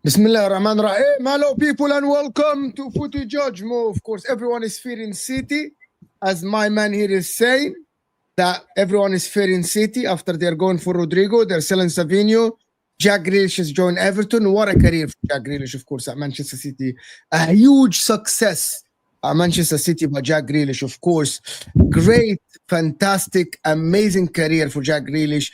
Bismillah ar-Rahman ar-Rahim. Hello people and welcome to Footy Judgmo. Of course, everyone is fearing City, as my man here is saying, that everyone is fearing City after they're going for Rodrygo. They're selling Savinho. Jack Grealish has joined Everton. What a career for Jack Grealish, of course, at Manchester City. A huge success at Manchester City by Jack Grealish, of course. Great, fantastic, amazing career for Jack Grealish.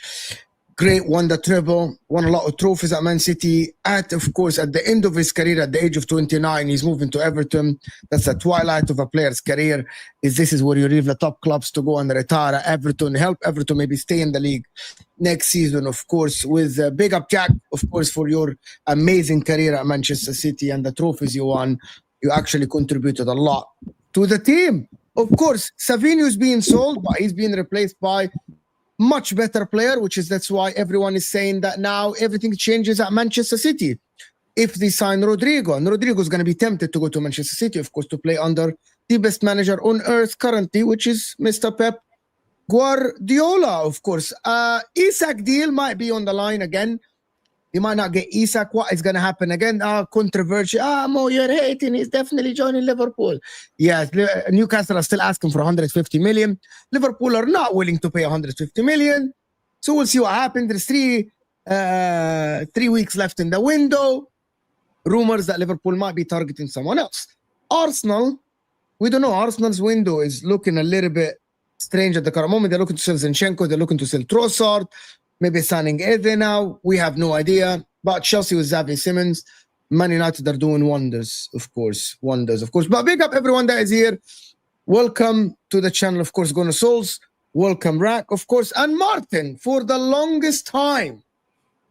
Great, won the treble, won a lot of trophies at Man City. Of course, at the end of his career, at the age of 29, he's moving to Everton. That's the twilight of a player's career. This is where you leave the top clubs to go and retire at Everton. Help Everton maybe stay in the league next season, of course. With big up, Jack, of course, for your amazing career at Manchester City and the trophies you won. You actually contributed a lot to the team. Of course, Savinho is being sold, but he's being replaced by much better player, that's why everyone is saying that now everything changes at Manchester City. If they sign Rodrygo, and Rodrygo is going to be tempted to go to Manchester City, of course, to play under the best manager on earth currently, which is Mr. Pep Guardiola, of course. Isak deal might be on the line again. You might not get Isak. What is going to happen again? Controversy. Mo, you're hating. He's definitely joining Liverpool. Yes, Newcastle are still asking for 150 million. Liverpool are not willing to pay 150 million. So we'll see what happens. There's 3 weeks left in the window. Rumors that Liverpool might be targeting someone else. Arsenal, we don't know. Arsenal's window is looking a little bit strange at the current moment. They're looking to sell Zinchenko. They're looking to sell Trossard. Maybe signing Eze now. We have no idea. But Chelsea with Xavi Simons. Man United are doing wonders, of course. Wonders, of course. But big up everyone that is here. Welcome to the channel, of course. Gonna Souls. Welcome, Rack, of course. And Martin, for the longest time.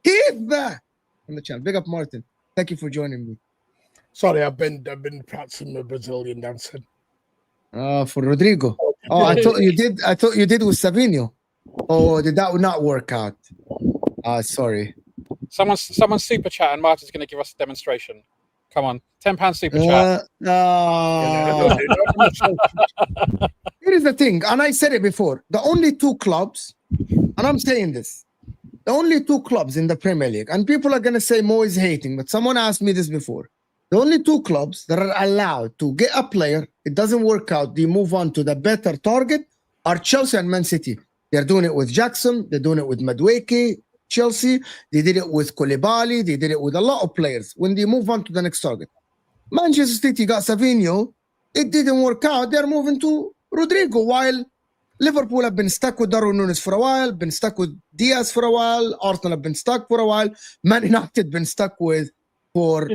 He's back on the channel. Big up, Martin. Thank you for joining me. Sorry, I've been practicing my Brazilian dancing. For Rodrygo. Oh, I thought you did. I thought you did with Savinho. Oh, did that not work out? Sorry. Someone's super chat and Martin's going to give us a demonstration. Come on, £10 super chat. Here is the thing, and I said it before. The only two clubs, and I'm saying this, the only two clubs in the Premier League, and people are going to say Mo is hating, but someone asked me this before. The only two clubs that are allowed to get a player, it doesn't work out, they move on to the better target, are Chelsea and Man City. They're doing it with Jackson. They're doing it with Madueke, Chelsea. They did it with Koulibaly. They did it with a lot of players when they move on to the next target. Manchester City got Savinho. It didn't work out. They're moving to Rodrygo, while Liverpool have been stuck with Darwin Núñez for a while, been stuck with Diaz for a while. Arsenal have been stuck for a while. Man United been stuck with for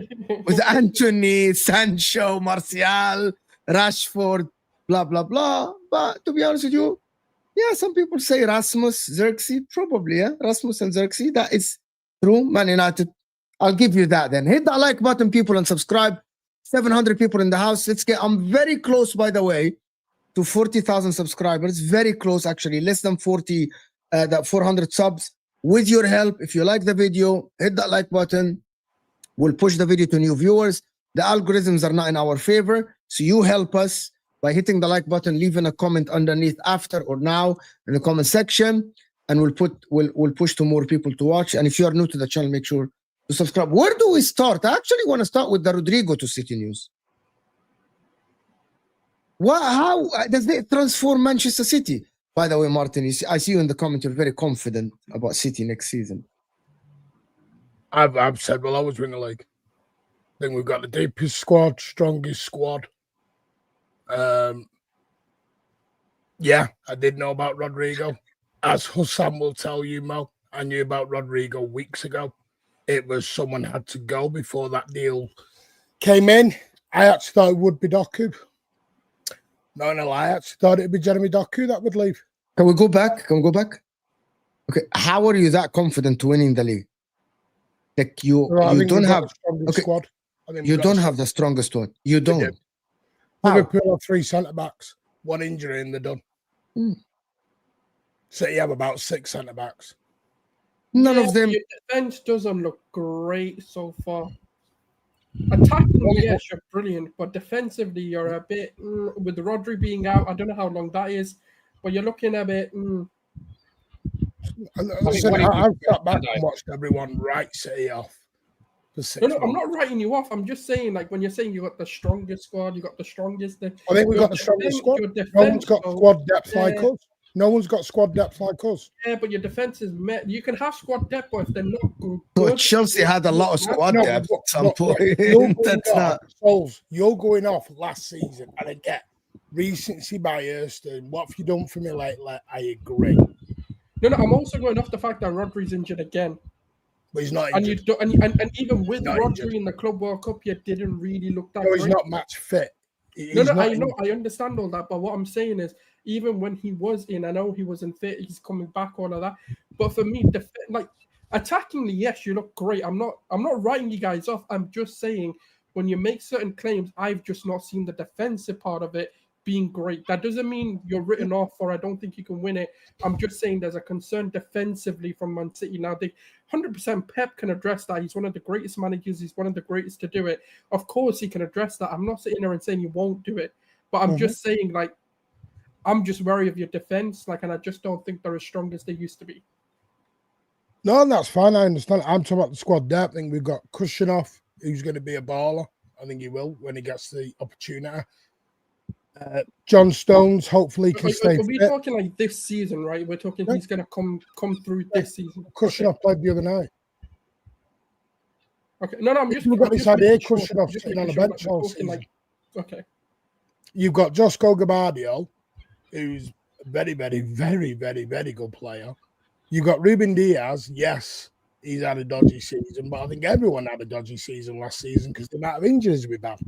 with Anthony, Sancho, Martial, Rashford, blah, blah, blah. But to be honest with you, yeah, some people say Rasmus, Xerxes, probably, yeah. Rasmus and Xerxes, that is true. Man United, I'll give you that then. Hit that like button, people, and subscribe. 700 people in the house. I'm very close, by the way, to 40,000 subscribers. Very close, actually. Less than 40, that 400 subs. With your help, if you like the video, hit that like button. We'll push the video to new viewers. The algorithms are not in our favor, so you help us by hitting the like button, leaving a comment underneath after or now in the comment section, and we'll push to more people to watch. And if you are new to the channel, make sure to subscribe. Where do we start? I actually want to start with the Rodrygo to City news. How does it transform Manchester City? By the way, Martin, I see you in the comment. You're very confident about City next season. I've said we'll always win the league. I think we've got the deepest squad, strongest squad. Yeah, I did know about Rodrygo. As Hassan will tell you, Mo, I knew about Rodrygo weeks ago. It was someone had to go before that deal came in. I actually thought it would be Doku. No, I actually thought it'd be Jeremy Doku that would leave. Can we go back? Okay, how are you that confident to winning the league? Like you don't have squad. You don't have the strongest one. You don't. Liverpool have 3 centre-backs, 1 injury and they're done. So you have about 6 centre-backs. None of them. Your defense doesn't look great so far. Attacking, yes, you're brilliant, but defensively, you're a bit with Rodri being out. I don't know how long that is, but you're looking a bit. I've sat back and watched everyone write City off. No, I'm not writing you off. I'm just saying, like, when you're saying you got the strongest squad, you got the strongest. I think we've got the strongest squad. No one's got squad depth like us. No one's got squad depth like us. Yeah, but your defense is met. You can have squad depth, but if they're not good. But Chelsea had a lot of squad depth at some point. You're going off last season, and I get recency bias. And what have you done for me lately? I agree. No, I'm also going off the fact that Rodri's injured again. But he's not injured. And even with Rodri in the Club World Cup, you didn't really look that great. He's not match fit. I understand all that, but what I'm saying is, even when he was in, I know he wasn't fit, he's coming back, all of that. But for me, attackingly, yes, you look great. I'm not writing you guys off. I'm just saying, when you make certain claims, I've just not seen the defensive part of it being great. That doesn't mean you're written off or I don't think you can win it. I'm just saying there's a concern defensively from Man City. Now, 100% Pep can address that. He's one of the greatest managers. He's one of the greatest to do it. Of course, he can address that. I'm not sitting there and saying he won't do it. But I'm just saying, like, I'm just wary of your defense. Like, and I just don't think they're as strong as they used to be. No, that's fine. I understand. I'm talking about the squad depth. I think we've got Kushinoff, who's going to be a baller. I think he will when he gets the opportunity. John Stones, hopefully, can stay fit. We're talking like this season, right? We're talking he's going to come through this season. Kushinoff played the other night. Okay, no, I'm just. We've got this idea, Kushinoff sitting on the bench all season. Okay. You've got Josko Gabardio, who's a very, very, very, very, very good player. You've got Ruben Diaz. Yes, he's had a dodgy season, but I think everyone had a dodgy season last season because the amount of injuries we've had.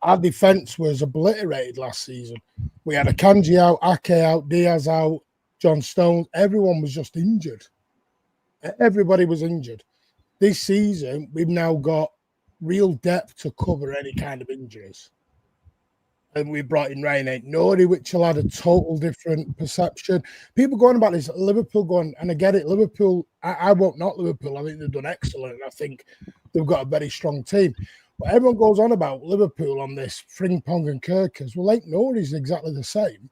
Our defence was obliterated last season. We had a Kanji out, Ake out, Diaz out, John Stones. Everyone was just injured. Everybody was injured. This season, we've now got real depth to cover any kind of injuries. And we brought in Ryan Aït-Nouri, which will add a total different perception. People going about this, Liverpool going, and I get it, Liverpool, I won't knock Liverpool. I think they've done excellent. I think they've got a very strong team. But everyone goes on about Liverpool on this, Frimpong and Kirkers. Well, Aït-Nouri is exactly the same.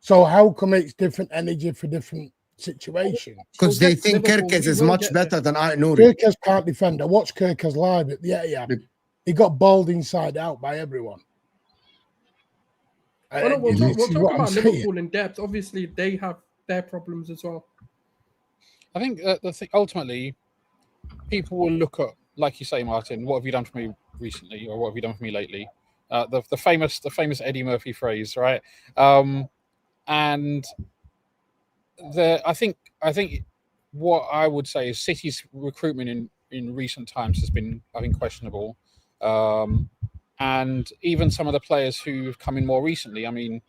So how come it's different energy for different situations? Because they think Kirkers is much better than Aït-Nouri. Kirkers can't defend. I watched Kirkers live at the Etihad. He got balled inside out by everyone. We'll talk about Liverpool in depth. Obviously, they have their problems as well. I think the thing, ultimately, people will look at, like you say, Martin, what have you done for me recently, or what have you done for me lately? The famous Eddie Murphy phrase, right? And I think what I would say is City's recruitment in recent times has been, I think, questionable. And even some of the players who've come in more recently, I mean,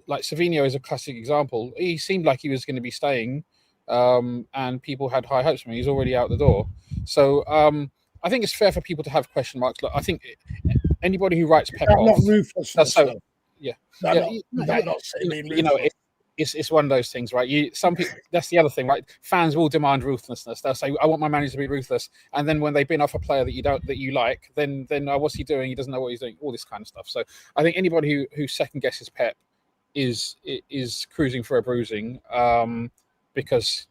like Savinho is a classic example. He seemed like he was going to be staying, and people had high hopes for him. He's already out the door. So I think it's fair for people to have question marks. Look, I think anybody who writes Pep off, not ruthlessness. Yeah, Not you know, it's one of those things, right? Some people, that's the other thing, right? Fans will demand ruthlessness. They'll say, "I want my manager to be ruthless," and then when they've been off a player that you like, then what's he doing? He doesn't know what he's doing. All this kind of stuff. So I think anybody who second guesses Pep is cruising for a bruising, because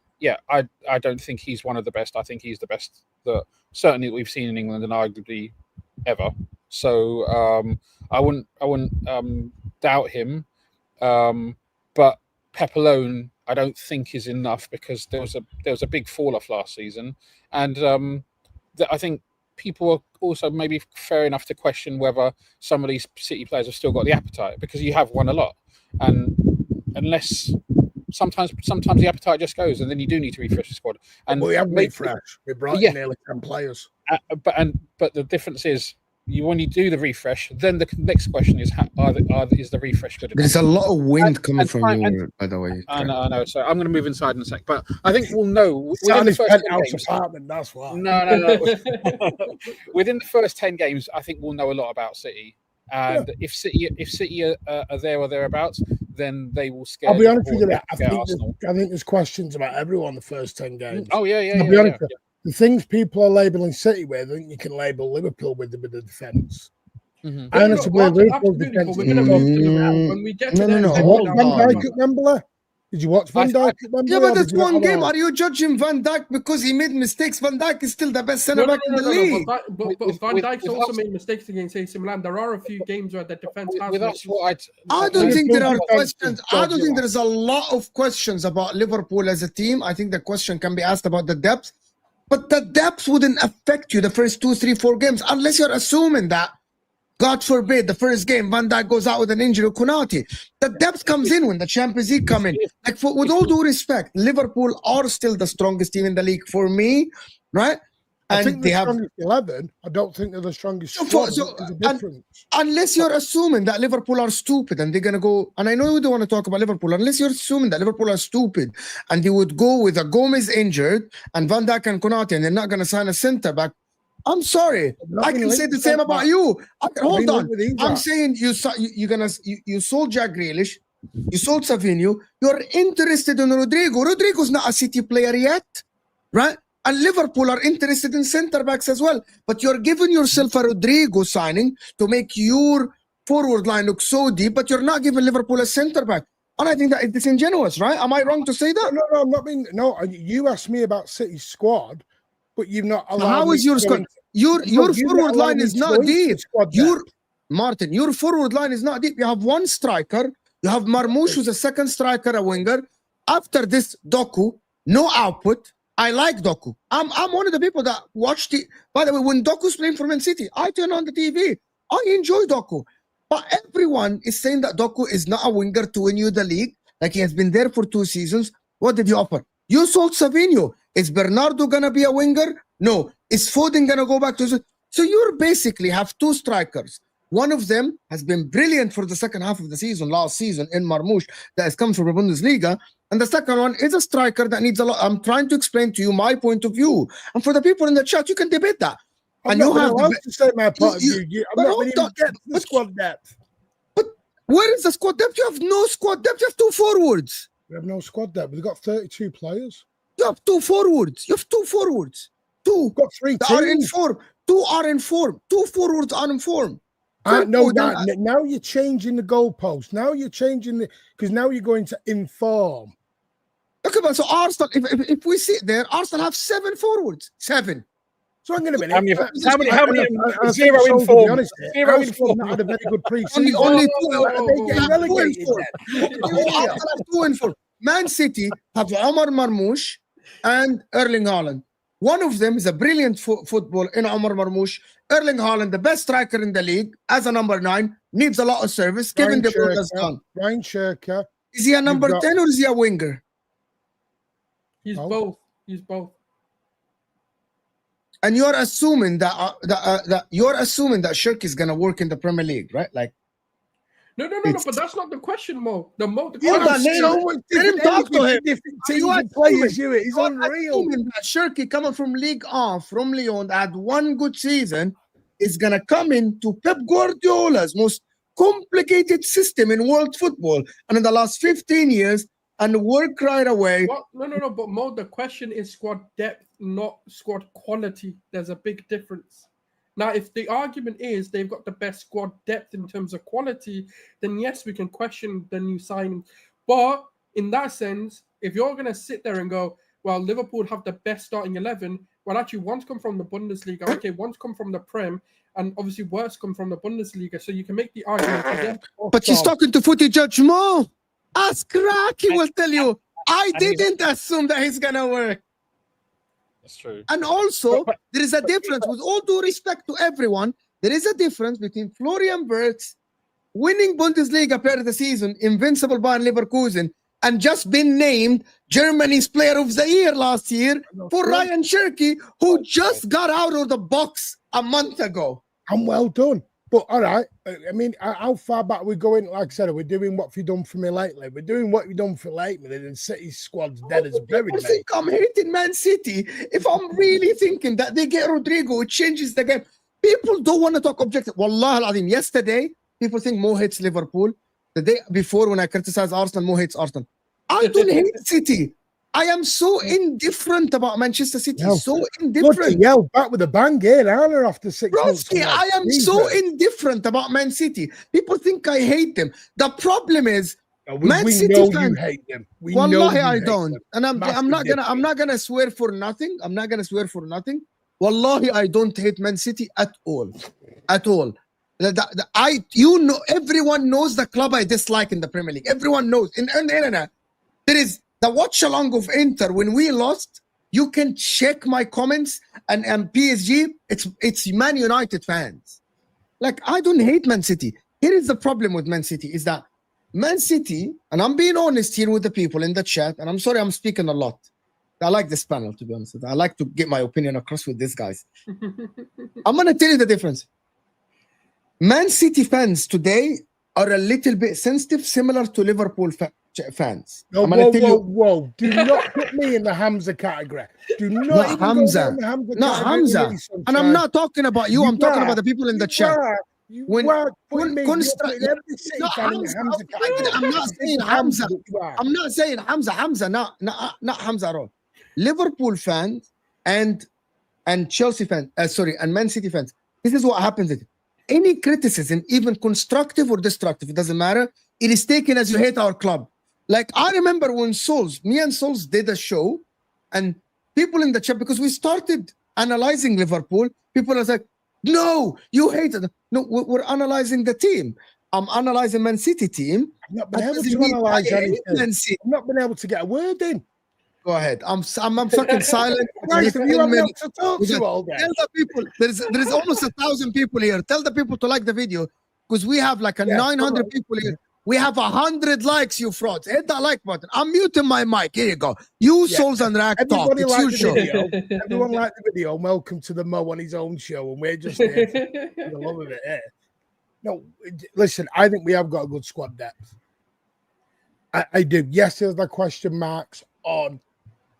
I don't think he's one of the best. I think he's the best that certainly we've seen in England and arguably ever. So I wouldn't doubt him, but Pep alone I don't think is enough, because there was a big fall off last season, and I think people are also maybe fair enough to question whether some of these City players have still got the appetite, because you have won a lot, and unless sometimes the appetite just goes, and then you do need to refresh the squad. And we have refresh. We brought in nearly 10 players. But the difference is, when you do the refresh, then the next question is, is the refresh good enough? There's a lot of wind coming from you, by the way. I know. So I'm going to move inside in a sec. But I think we'll know within the first 10 games. Apartment, that's why. No. Within the first 10 games, I think we'll know a lot about City. And if City are there or thereabouts, then they will scare. I'll be honest with you, I think there's questions about everyone the first 10 games. Oh yeah. I'll be honest with you. The things people are labelling City with, I think you can label Liverpool with the defence. Mm-hmm. I honestly believe Liverpool defence. When we get to Van Dijk at Wembley. Did you watch Van Dijk at Wembley? Yeah, but that's one game. Are you judging Van Dijk because he made mistakes? Van Dijk is still the best centre back in the league. But Van Dijk's also made mistakes against AC Milan. There are a few games where the defence has. I don't think there are questions. I don't think there's a lot of questions about Liverpool as a team. I think the question can be asked about the depth. But the depth wouldn't affect you the first 2, 3, 4 games, unless you're assuming that, God forbid, the first game, Van Dijk goes out with an injury, Konate. The depth comes in when the Champions League come in. Like, with all due respect, Liverpool are still the strongest team in the league for me, right? And I think they have 11. I don't think they're the strongest. Unless you're assuming that Liverpool are stupid and they're gonna go, and I know we don't want to talk about Liverpool, unless you're assuming that Liverpool are stupid and they would go with a Gomez injured and Van Dijk and Konate, and they're not gonna sign a centre back. I'm sorry, I can say the same about you. Hold on, I'm saying you sold Jack Grealish, you sold Savinho, you're interested in Rodrygo. Rodrygo's not a City player yet, right? And Liverpool are interested in centre backs as well. But you're giving yourself a Rodrygo signing to make your forward line look so deep, but you're not giving Liverpool a centre back. And I think that is disingenuous, right? Am I wrong to say that? No, I'm not being. No, you asked me about City's squad, but you've not allowed. How is your squad? Your forward line is not deep. Martin, your forward line is not deep. You have one striker. You have Marmoush, who's a second striker, a winger. After this, Doku, no output. I like Doku. I'm one of the people that watched it. By the way, when Doku's playing for Man City, I turn on the TV. I enjoy Doku. But everyone is saying that Doku is not a winger to win you the league. Like, he has been there for 2 seasons. What did you offer? You sold Savinho. Is Bernardo going to be a winger? No. Is Foden going to go back to... So you basically have 2 strikers. One of them has been brilliant for the second half of the season, last season, in Marmoush, that has come from the Bundesliga. And the second one is a striker that needs a lot. I'm trying to explain to you my point of view. And for the people in the chat, you can debate that. I'm not allowed to say my point of view. I'm not going to get the squad depth. But where is the squad depth? You have no squad depth. You have 2 forwards. We have no squad depth. We've got 32 players. You have 2 forwards. You have 2 forwards. 2. We've got 3 teams. Are in form. 2 are in form. 2 forwards are in form. No, now you're changing the goalpost. Now you're changing because now you're going to inform. Okay, but so Arsenal, if we sit there, Arsenal have 7 forwards. 7. So I'm going to How many? 0 in form. 0 in form. Not had a very good pre-season. Only 2 Arsenal have 2 in form. Man City have Omar Marmoush and Erling Haaland. One of them is a brilliant football in Omar Marmoush. Erling Haaland, the best striker in the league, as a number 9, needs a lot of service. Kevin De Bruyne has done. Ryan Shirker. Is he a number 10 or is he a winger? He's both. He's both. And you're assuming that you're assuming that Shirky is gonna work in the Premier League, right? Like, No, but that's not the question, Mo. The Yeah, question but so much let him different talk to energy, him. different Are you teams and players. assuming- He's you're unreal. assuming that Shirky coming from League Off, from Lyon, that had one good season, is gonna come into Pep Guardiola's most complicated system in world football, and in the last 15 years, and work right away. What? No. But Mo, the question is squad depth, not squad quality. There's a big difference. Now, if the argument is they've got the best squad depth in terms of quality, then yes, we can question the new signing. But in that sense, if you're going to sit there and go, well, Liverpool have the best starting 11, well, actually, one's come from the Bundesliga, okay, one's come from the Prem, and obviously worse come from the Bundesliga. So you can make the argument for them. But she's talking to footy judge Mo. Ask Rock, he will tell you. I didn't assume that he's going to work. That's true. And also, there is a difference, with all due respect to everyone, there is a difference between Florian Wirtz winning Bundesliga player of the season, invincible Bayern Leverkusen, and just been named Germany's player of the year last year for Ryan Shirky, who just got out of the box a month ago. And well done. But all right, I mean, how far back we're going? Like I said, we're doing what you've done for me lately. We're doing what you've done for lately, and City's squad's dead as buried. I think I'm hating Man City. If I'm really thinking that they get Rodrygo, it changes the game. People don't want to talk objective. Wallah al-Azim, yesterday, people think Mo hates Liverpool. The day before, when I criticized Arsenal, Mo hates Arsenal. I don't hate City. I am so indifferent about Manchester City. So indifferent. Back with a bang here, Anna, after 6 months. I am so indifferent about Man City. People think I hate them. The problem is, Man City know fans, you hate them. Wallahi, I don't. And I'm not gonna swear for nothing. I'm not gonna swear for nothing. Wallahi, I don't hate Man City at all. At all. Everyone knows the club I dislike in the Premier League. Everyone knows. In the internet, there is the watch along of Inter when we lost. You can check my comments and PSG. It's Man United fans. Like, I don't hate Man City. Here is the problem with Man City is that Man City, and I'm being honest here with the people in the chat, and I'm sorry I'm speaking a lot. I like this panel, to be honest. I like to get my opinion across with these guys. I'm gonna tell you the difference. Man City fans today are a little bit sensitive, similar to Liverpool fans. No, whoa. Do not put me in the Hamza category. Do not Hamza. Not Hamza. And I'm not talking about you. I'm talking about the people in the chat. I'm not saying Hamza. I'm not saying Hamza. Hamza, not Hamza at all. Liverpool fans and Chelsea fans, and Man City fans. This is what happens. Any criticism, even constructive or destructive, it doesn't matter. It is taken as you hate our club. Like, I remember when me and Souls did a show, and people in the chat, because we started analyzing Liverpool, people are like, no, you hate it. No, we're analyzing the team. I'm analyzing Man City team. I've not been able to analyze anything. I've not been able to get a word in. Go ahead. I'm fucking silent. Right, so you have to talk to all that. Tell the people, there's almost 1,000 people here. Tell the people to like the video, because we have like 900 people here. We have 100 likes, you frauds. Hit that like button. I'm muting my mic. Here you go. Souls and Rack talk. It's your show. Everyone liked the video. Welcome to the Mo on his own show, and we're just here for the love of it. Yeah. No, listen, I think we have got a good squad depth. I do. Yes, there's the question marks on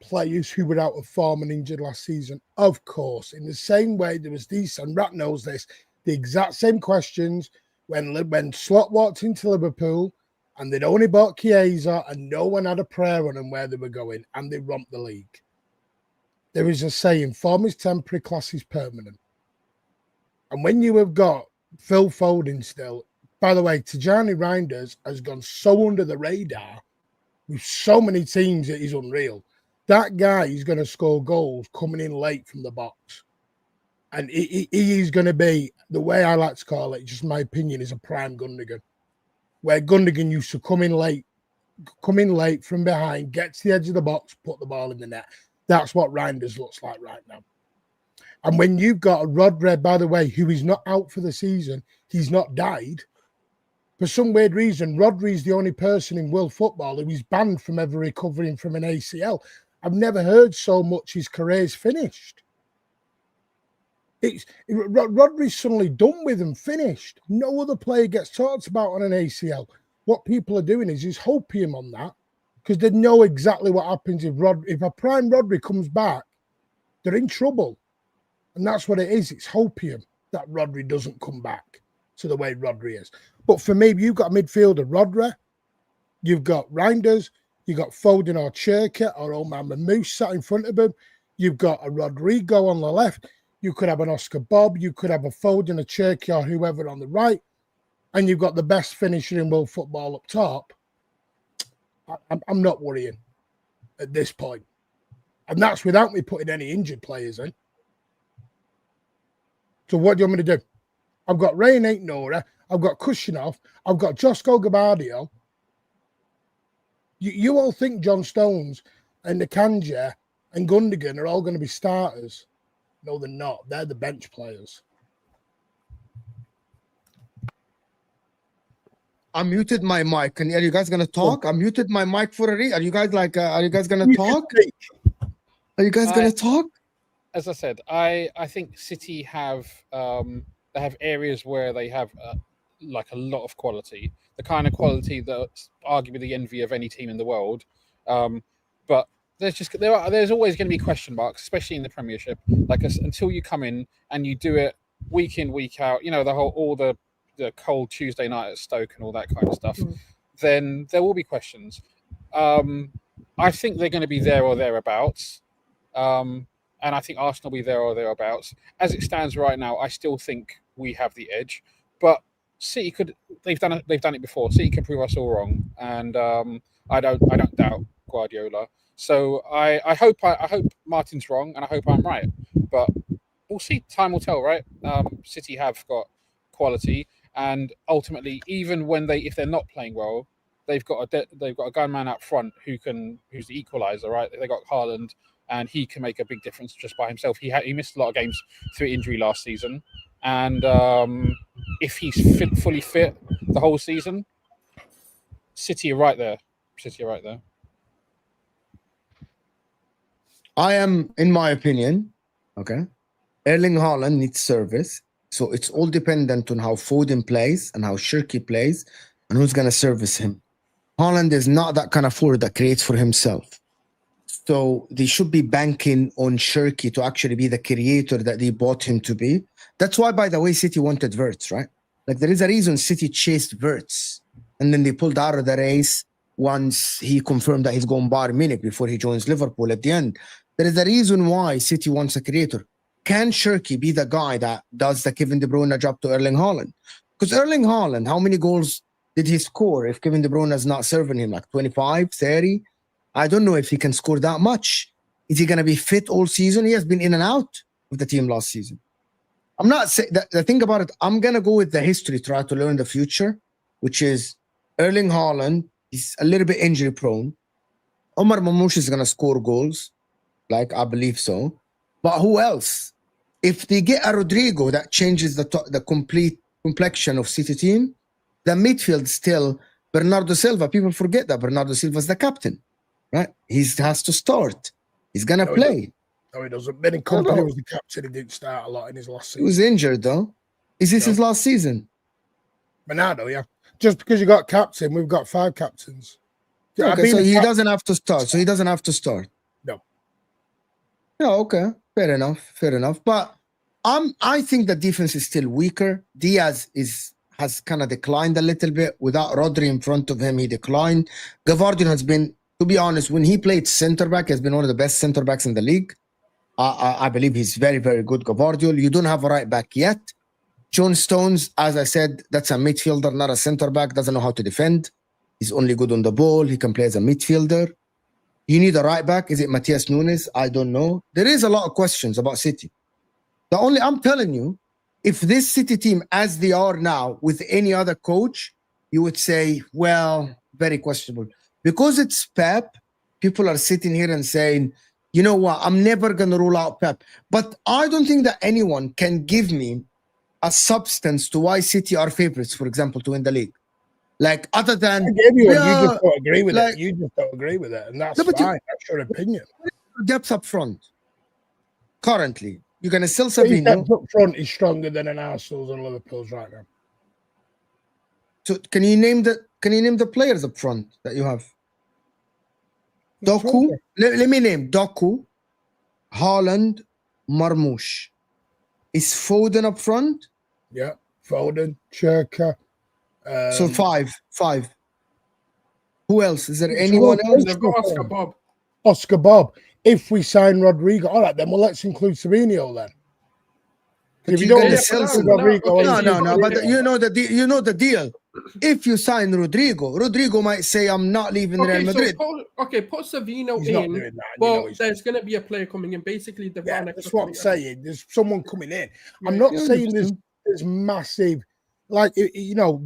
players who were out of form and injured last season. Of course, in the same way, there was these, and Rat knows this, the exact same questions when Slot walked into Liverpool and they'd only bought Chiesa and no one had a prayer on them where they were going, and they romped the league. There is a saying, form is temporary, class is permanent. And when you have got Phil Foden still, by the way, Tijani Reinders has gone so under the radar with so many teams, it is unreal. That guy is going to score goals coming in late from the box. And he is going to be, the way I like to call it, just my opinion, is a prime Gundogan. Where Gundogan used to come in late from behind, get to the edge of the box, put the ball in the net. That's what Reinders looks like right now. And when you've got a Rodrygo, by the way, who is not out for the season, he's not died. For some weird reason, Rodri is the only person in world football who is banned from ever recovering from an ACL. I've never heard so much his career's finished. Rodri's suddenly done with and finished. No other player gets talked about on an ACL. What people are doing is hopium on that because they know exactly what happens if a prime Rodri comes back, they're in trouble. And that's what it is. It's hopium that Rodri doesn't come back to the way Rodri is. But for me, you've got a midfielder, Rodri, you've got Reinders, you've got Foden or Cherka or Omar Moose sat in front of him. You've got a Rodrygo on the left. You could have an Oscar Bob. You could have a Foden, a Cherki, or whoever on the right. And you've got the best finisher in world football up top. I'm not worrying at this point. And that's without me putting any injured players in. So what do you want me to do? I've got Ray Nate Nora. I've got Kushinov. I've got Josko Gabardio. You all think John Stones and Nakanja and Gundogan are all going to be starters. No, they're not. They're the bench players. I muted my mic. Are you guys gonna talk? I muted my mic for a reason. Are you guys are you guys gonna talk? Are you guys gonna talk? As I said, I think City have they have areas where they have like a lot of quality, the kind of quality that's arguably the envy of any team in the world. But there's always going to be question marks, especially in the Premiership. Like until you come in and you do it week in, week out, you know, all the cold Tuesday night at Stoke and all that kind of stuff, then there will be questions. I think they're going to be there or thereabouts. And I think Arsenal will be there or thereabouts. As it stands right now, I still think we have the edge. But City they've done it before. City can prove us all wrong. And I don't doubt Guardiola. So I hope Martin's wrong and I hope I'm right. But we'll see. Time will tell, right? City have got quality. And ultimately, even if they're not playing well, they've got a gunman up front who's the equaliser, right? They got Haaland, and he can make a big difference just by himself. He missed a lot of games through injury last season, and if he's fully fit the whole season, City are right there. I am, in my opinion, okay. Erling Haaland needs service. So it's all dependent on how Foden plays and how Shirky plays and who's going to service him. Haaland is not that kind of forward that creates for himself. So they should be banking on Shirky to actually be the creator that they bought him to be. That's why, by the way, City wanted Wirtz, right? Like there is a reason City chased Wirtz and then they pulled out of the race once he confirmed that he's going Bayern Munich before he joins Liverpool at the end. There is a reason why City wants a creator. Can Shirky be the guy that does the Kevin De Bruyne job to Erling Haaland? Because Erling Haaland, how many goals did he score if Kevin De Bruyne is not serving him? Like 25, 30? I don't know if he can score that much. Is he going to be fit all season? He has been in and out of the team last season. I'm not saying the thing about it, I'm going to go with the history, try to learn the future, which is Erling Haaland is a little bit injury prone. Omar Mamouche is going to score goals. Like, I believe so. But who else? If they get a Rodrygo that changes the complete complexion of City team, the midfield still Bernardo Silva. People forget that Bernardo Silva is the captain, right? He has to start. He's gonna play. No, he doesn't. Ben Company was the captain. He didn't start a lot in his last season. He was injured though. Is this his last season? Bernardo, yeah. Just because you got captain, we've got 5 captains. Okay, so he doesn't have to start. No. Yeah, okay. Fair enough. But I think the defense is still weaker. Diaz has kind of declined a little bit. Without Rodri in front of him, he declined. Gavardian has been, to be honest, when he played center back, he has been one of the best center backs in the league. I believe he's very, very good. Gavardiol. You don't have a right back yet. John Stones, as I said, that's a midfielder, not a center back. Doesn't know how to defend. He's only good on the ball. He can play as a midfielder. You need a right back. Is it Matias Nunes? I don't know. There is a lot of questions about City. I'm telling you, if this City team, as they are now, with any other coach, you would say, well, very questionable. Because it's Pep, people are sitting here and saying, you know what, I'm never going to rule out Pep. But I don't think that anyone can give me a substance to why City are favorites, for example, to win the league. Like, other than... I gave you one, you just don't agree with it. You just don't agree with it, and that's fine. That's your opinion. Depth up front, currently. You're gonna sell His Savinho. depth up front is stronger than an Arsenal's and Liverpool's right now. So can you name the players up front that you have? Doku. Let me name Doku, Haaland, Marmoush. Is Foden up front? Yeah, Foden, Cherka. So five. Who else? Is there anyone else? They've got Oscar Bob. Oscar Bob. If we sign Rodrygo, all right, then well, let's include Savinho then. If you don't sell Rodrygo, no. But you know the deal. If you sign Rodrygo might say, "I'm not leaving Real Madrid." So put Savinho He's in. not doing that. Well, there's going to be a player coming in. Basically, that's what I'm saying. There's someone coming in. I'm not saying there's massive. Like,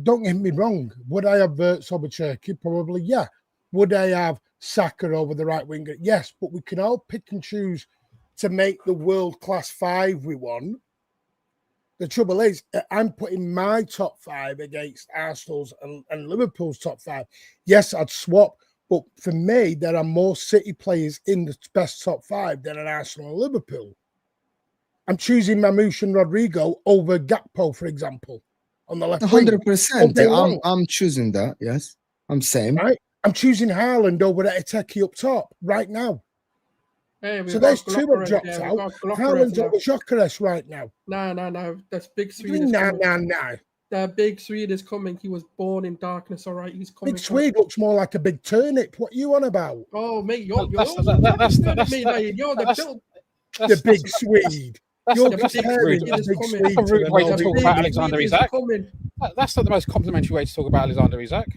don't get me wrong. Would I have Sobočerky? Probably, yeah. Would I have Saka over the right winger? Yes, but we can all pick and choose to make the world-class 5 we want. The trouble is, I'm putting my top 5 against Arsenal's and Liverpool's top 5. Yes, I'd swap, but for me, there are more City players in the best top 5 than an Arsenal and Liverpool. I'm choosing Mamouche and Rodrygo over Gakpo, for example, on the left. 100%. I'm choosing that. Yes, I'm same. Right? I'm choosing Haaland over Eberechi up top right now. Hey, so there's 2 have dropped out. Haaland's over Gyökeres right now. No. That's Big Swede. No. The Big Swede is coming. He was born in darkness. All right, he's coming. Big Swede looks more like a big turnip. What are you on about? Oh, mate, you're the Big Swede. That's a rude way to talk about Alexander Isak. That's not the most complimentary way to talk about Alexander Isak.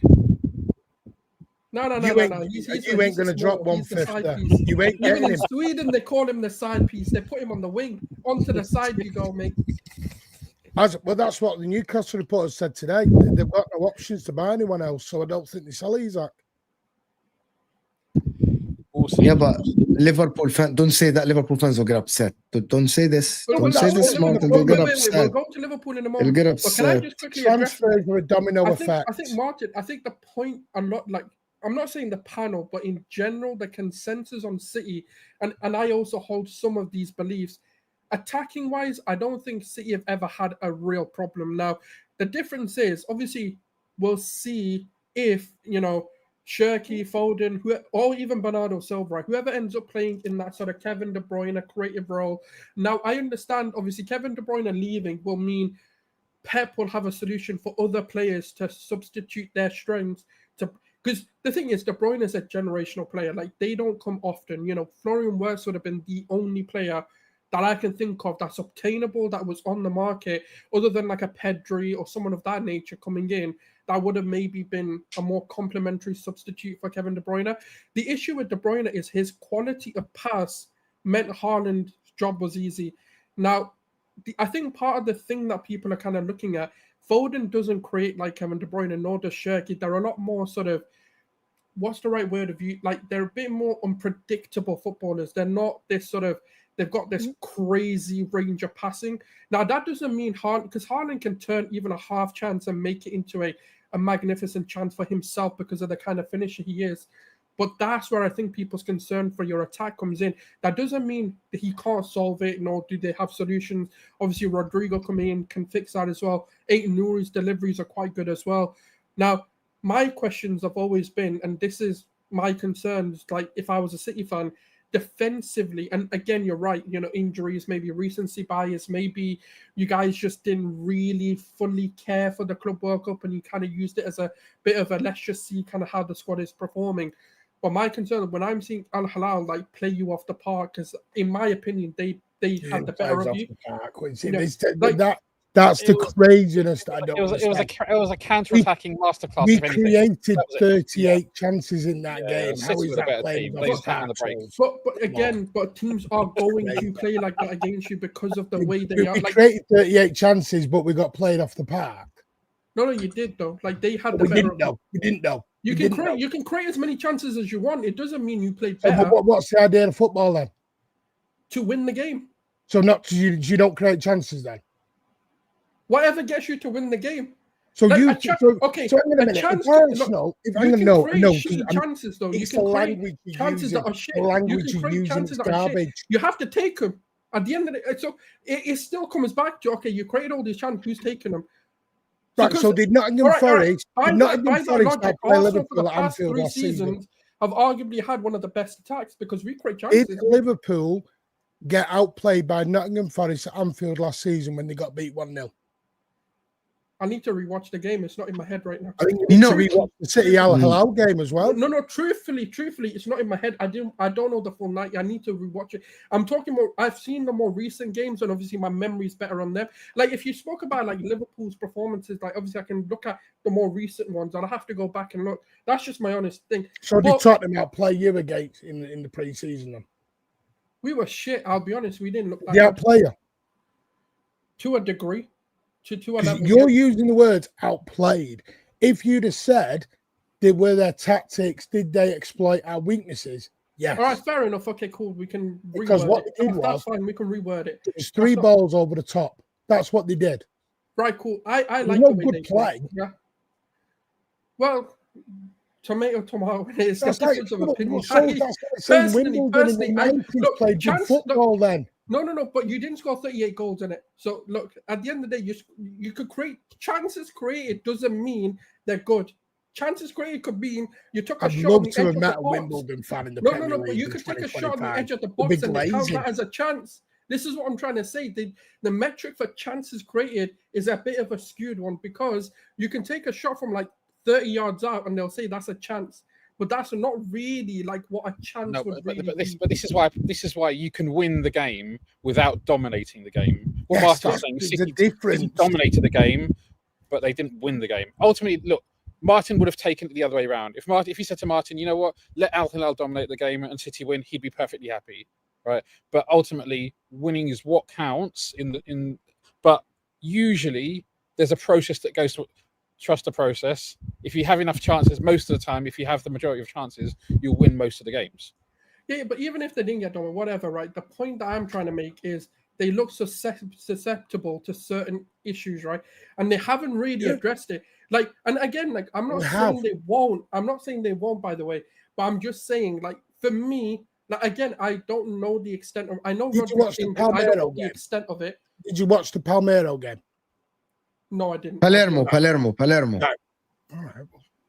No. You ain't going to drop 150. You ain't getting him. In Sweden, they call him the side piece. They put him on the wing. Onto the side you go, mate. Well, that's what the Newcastle reporter said today. They've got no options to buy anyone else, so I don't think they sell Isak. Yeah, but Liverpool fans, don't say that Liverpool fans will get upset. Don't say this. Don't say this, Martin. They'll get upset. We'll go to Liverpool in a moment. They'll get upset. But can I just quickly transfers are a domino effect? I think, Martin, the point I'm not saying the panel, but in general, the consensus on City, and I also hold some of these beliefs. Attacking wise, I don't think City have ever had a real problem. Now, the difference is obviously we'll see if Shirky, Foden, or even Bernardo Silva, whoever ends up playing in that sort of Kevin De Bruyne creative role. Now, I understand, obviously, Kevin De Bruyne leaving will mean Pep will have a solution for other players to substitute their strengths. Because the thing is, De Bruyne is a generational player. Like, they don't come often. Florian Wirtz would have been the only player that I can think of that's obtainable, that was on the market, other than like a Pedri or someone of that nature coming in, that would have maybe been a more complementary substitute for Kevin De Bruyne. The issue with De Bruyne is his quality of pass meant Haaland's job was easy. Now, I think part of the thing that people are kind of looking at, Foden doesn't create like Kevin De Bruyne, nor does Shirky. They're a lot more sort of, what's the right word of you? Like, they're a bit more unpredictable footballers. They're not this sort of, they've got this crazy range of passing. Now, that doesn't mean Haaland, because Haaland can turn even a half chance and make it into a magnificent chance for himself because of the kind of finisher he is. But that's where I think people's concern for your attack comes in. That doesn't mean that he can't solve it, nor do they have solutions. Obviously, Rodrygo coming in can fix that as well. Eight Nouri's deliveries are quite good as well. Now, my questions have always been, and this is my concerns, like if I was a City fan, defensively, and again, you're right, injuries, maybe recency bias, maybe you guys just didn't really fully care for the Club World Cup and you kind of used it as a bit of a let's just see kind of how the squad is performing. But my concern when I'm seeing Al Hilal like play you off the park, because in my opinion, they had the better of you. That's the craziness that I don't understand. It was a counter-attacking masterclass. We created 38 chances in that game. How is that playing? But teams are going to play like that against you because of the way they are. We created 38 chances, but we got played off the park. No, you did though. Like they had We didn't know. You can create as many chances as you want. It doesn't mean you played better. So what's the idea of football then? To win the game. So you don't create chances then? Whatever gets you to win the game. So like you okay? So I'm chances though. You can create chances that are shit. The language you use is garbage. You have to take them. At the end of the so it still comes back to, okay, you created all these chances, who's taking them? Right, so did Nottingham Forest by Nottingham that Forest logic, play Arsenal for Liverpool the at past Anfield 3 last season? seasons have arguably had one of the best attacks because we create chances. Did Liverpool get outplayed by Nottingham Forest at Anfield last season when they got beat 1-0? I need to rewatch the game. It's not in my head right now. I think you need to rewatch the City Al Hilal game as well. No. Truthfully, it's not in my head. I don't know the full night. I need to rewatch it. I'm talking about. I've seen the more recent games, and obviously my memory is better on them. Like if you spoke about like Liverpool's performances, like obviously I can look at the more recent ones, and I have to go back and look. That's just my honest thing. So did Tottenham outplay you against in the pre-season then? We were shit. I'll be honest. We didn't look like the outplayer to a degree. You're using the words outplayed. If you'd have said, were their tactics, did they exploit our weaknesses? Yes. All right, fair enough. Okay, cool. We can because what they did that's fine. We can reword it. It was 3 balls over the top. That's what they did. Right, cool. I like no the way good they play. Yeah. Well, tomato. It's the difference of opinion. Personally, look, played good football then. No, but you didn't score 38 goals in it. So, look, at the end of the day, you could create chances created doesn't mean they're good. Chances created could mean you took a shot on the edge of the box. Wimbledon fan in the Premier No, but you could take a shot on the edge of the box and count that as a chance. This is what I'm trying to say. The metric for chances created is a bit of a skewed one because you can take a shot from like 30 yards out and they'll say that's a chance. But that's not really like what a chance would be. But this is why you can win the game without dominating the game. What Martin's saying, City dominated the game, but they didn't win the game. Ultimately, look, Martin would have taken it the other way around. If he said to Martin, you know what, let Al Hilal dominate the game and City win, he'd be perfectly happy, right? But ultimately, winning is what counts. But usually, there's a process that goes to. Trust the process. If you have enough chances, most of the time, if you have the majority of chances, you'll win most of the games. Yeah, but even if they didn't get done, whatever, right? The point that I'm trying to make is they look susceptible to certain issues, right? And they haven't really addressed it. Like, and again, like I'm not saying they won't. I'm not saying they won't, by the way. But I'm just saying, like, for me, like again, I don't know the extent of. I know. Did you watch the Palmero game? The extent of it. Did you watch the Palmero game? No, I didn't. Palermo. No. All right.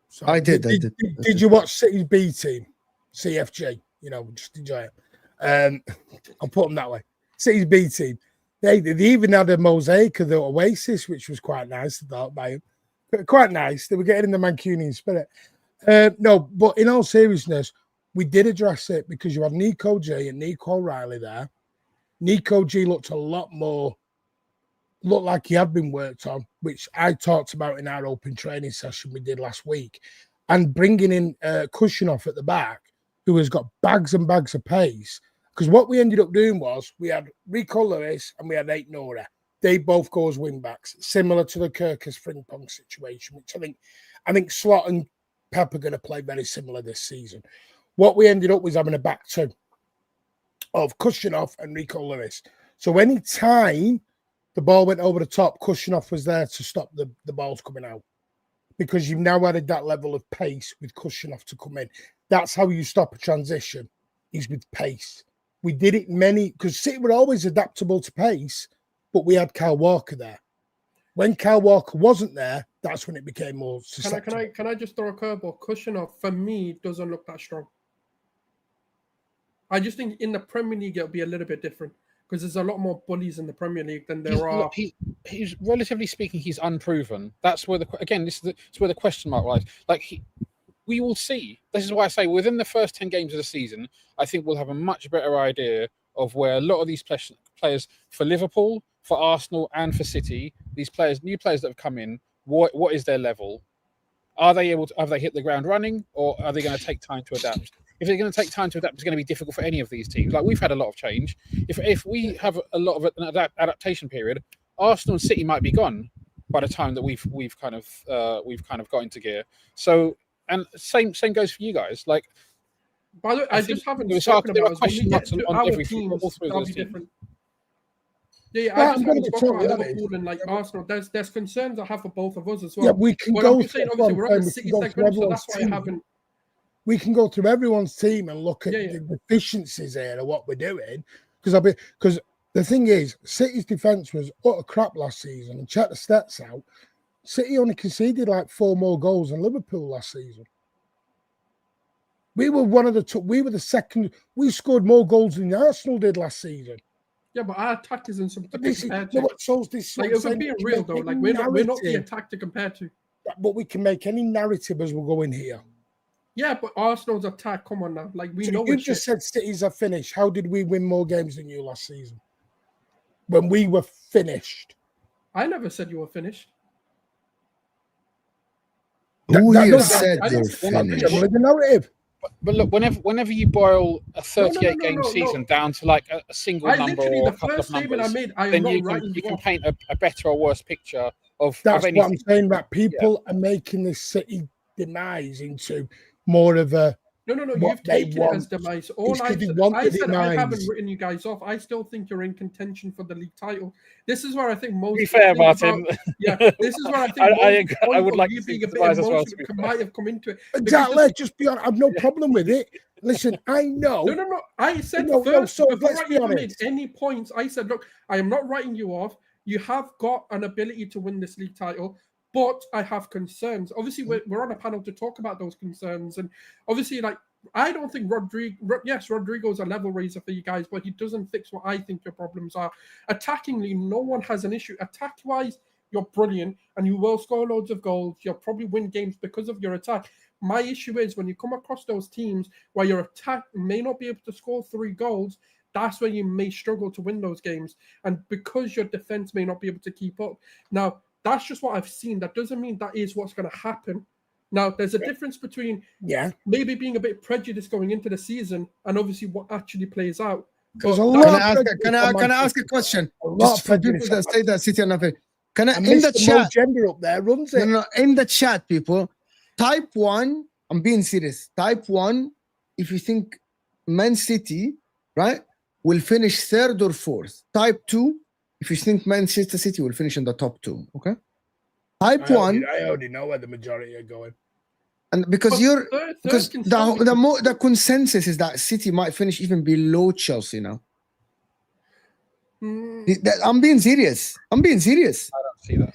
So I did. Did you watch City's B team, CFG? You know, just enjoy it. I'll put them that way. City's B team. They even had a mosaic of the Oasis, which was quite nice. I thought by him. Quite nice. They were getting in the Mancunian spirit. No, but in all seriousness, we did address it because you had Nico G and Nico O'Reilly there. Nico G looked like he had been worked on, which I talked about in our open training session we did last week, and bringing in Kushinoff at the back, who has got bags and bags of pace. Because what we ended up doing was we had Rico Lewis and we had Ait Noura. They both go as wing backs, similar to the Kirkus Frimpong situation, which I think Slot and Pep are going to play very similar this season. What we ended up was having a back two of Kushinoff and Rico Lewis. So any time the ball went over the top, Kushinoff was there to stop the balls coming out because you've now added that level of pace with Kushinoff to come in. That's how you stop a transition, is with pace. We did it because City were always adaptable to pace, but we had Kyle Walker there. When Kyle Walker wasn't there, that's when it became more susceptible. Can I just throw a curveball? Kushinoff, for me, doesn't look that strong. I just think in the Premier League, it'll be a little bit different. Because there's a lot more bullies in the Premier League than there are. He's relatively speaking, he's unproven. That's where this is where the question mark lies. Like we will see. This is why I say within the first 10 games of the season, I think we'll have a much better idea of where a lot of these players for Liverpool, for Arsenal, and for City, these players, new players that have come in, what is their level? Have they hit the ground running, or are they going to take time to adapt? If they're going to take time to adapt, it's going to be difficult for any of these teams. Like we've had a lot of change. If we have a lot of an adaptation period, Arsenal and City might be gone by the time that we've kind of got into gear. So, and same goes for you guys. Like, by the way, I just haven't spoken about question marks on every team. That'll be different. Yeah, I just haven't spoken about Liverpool and like Arsenal. There's concerns I have for both of us as well. Yeah, we can go through. Obviously, we're on the City segment, so that's why I haven't. We can go through everyone's team and look at the deficiencies here of what we're doing. Because the The thing is, City's defence was utter crap last season, and check the stats out. City only conceded like 4 more goals than Liverpool last season. We were we were the second. We scored more goals than Arsenal did last season. Yeah, but our attack isn't something to This compare is to. what shows this. Like, if we're being real though, like we're not the attack to compare to. But we can make any narrative as we go in here. Yeah, but Arsenal's attack, come on now. Like, we So know you it's just shit. said City's are finished. How did we win more games than you last season? When we were finished. I never said you were finished. Who That here doesn't- said I you're didn't- finished? Generally the narrative. But look, whenever you boil a 38 game no. season down to like a single number Literally, or a the couple of first statement I numbers, made, I am then not you writing can off. paint a better or worse picture of That's anything. what I'm saying. That people are making this City demise into more of a. No. what You've they taken it as want. demise. All It's I 'cause they said, want I the said I haven't demise. written you guys off. I still think you're in contention for the league title. This is where I think most. To be fair, people think Martin. this is where I think I would like to you see being a the bit demise as well, to emotional be fair. might have come into it. Exactly. Just be honest. I've no problem with it. Listen, I know. No. I said No, first, so before let's I be even made honest. any points, I said, look, I am not writing you off. You have got an ability to win this league title, but I have concerns. Obviously, we're on a panel to talk about those concerns. And obviously, like, I don't think Rodrygo's a level raiser for you guys, but he doesn't fix what I think your problems are. Attackingly, no one has an issue. Attack-wise, you're brilliant, and you will score loads of goals. You'll probably win games because of your attack. My issue is when you come across those teams where your attack may not be able to score 3 goals, that's where you may struggle to win those games. And because your defense may not be able to keep up. Now, that's just what I've seen. That doesn't mean that is what's going to happen. Now, there's a difference between maybe being a bit prejudiced going into the season and obviously what actually plays out. There's a Can lot I of ask? Can I ask a question? lot Just of for people prejudice that on say that City are not fair. Can I And in the Mr. Mo chat? Gender up there runs it. No, in the chat, people. Type 1. I'm being serious. Type 1 if you think Man City, right, will finish 3rd or 4th. Type 2 if you think Manchester City will finish in the top 2. Okay. Type 1. I already know where the majority are going. And because But because third can the consensus is that City might finish even below Chelsea now. I'm being serious. I don't see that.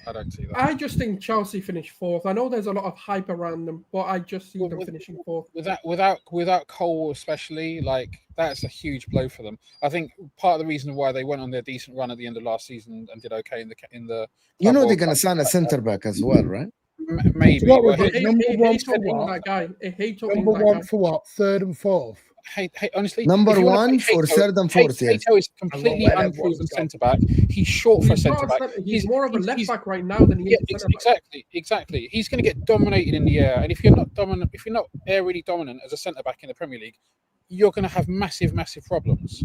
I just think Chelsea finished 4th. I know there's a lot of hype around them, but I just see them finishing 4th. Without Cole especially, like, that's a huge blow for them. I think part of the reason why they went on their decent run at the end of last season and did okay in the You know Club they're World gonna Cup, sign a centre back as well, right? maybe. What Well, was it? Number one for being what? that guy. I hate Number that 1 guy. for what? 3rd and 4th. honestly, Number if you wanna 1 play for Hato, 3rd and 4th. Yes. Hato is completely where that unproven was, centre back. He's short for a centre back. He's more of a left back right now than he is a centre back. Exactly. He's going to get dominated in the air, and if you're not dominant, if you're not aerially dominant as a centre back in the Premier League, you're going to have massive problems.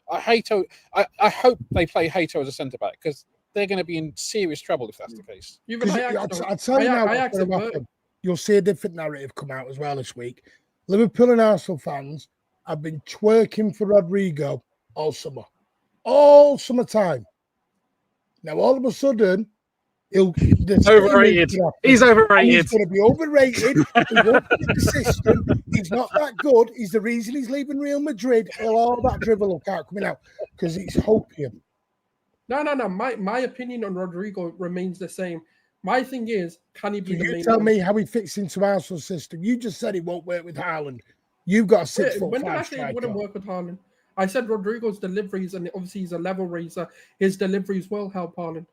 I hope they play Hato as a centre back because they're going to be in serious trouble if that's the case. I'll tell you now what's going to happen. You'll see a different narrative come out as well this week. Liverpool and Arsenal fans have been twerking for Rodrygo all summertime. Now, all of a sudden, Overrated. He's overrated. He's going to be overrated. He won't fit the system. He's not that good. He's the reason he's leaving Real Madrid. All that dribble will start coming out because he's hopium. No. My opinion on Rodrygo remains the same. My thing is, can he be the main? You tell me how he fits into Arsenal's system. You just said he won't work with Haaland. You've got a 6 foot When did I 5 say striker. it wouldn't work with Haaland? I said Rodrygo's deliveries, and obviously he's a level raiser. His deliveries will help Haaland.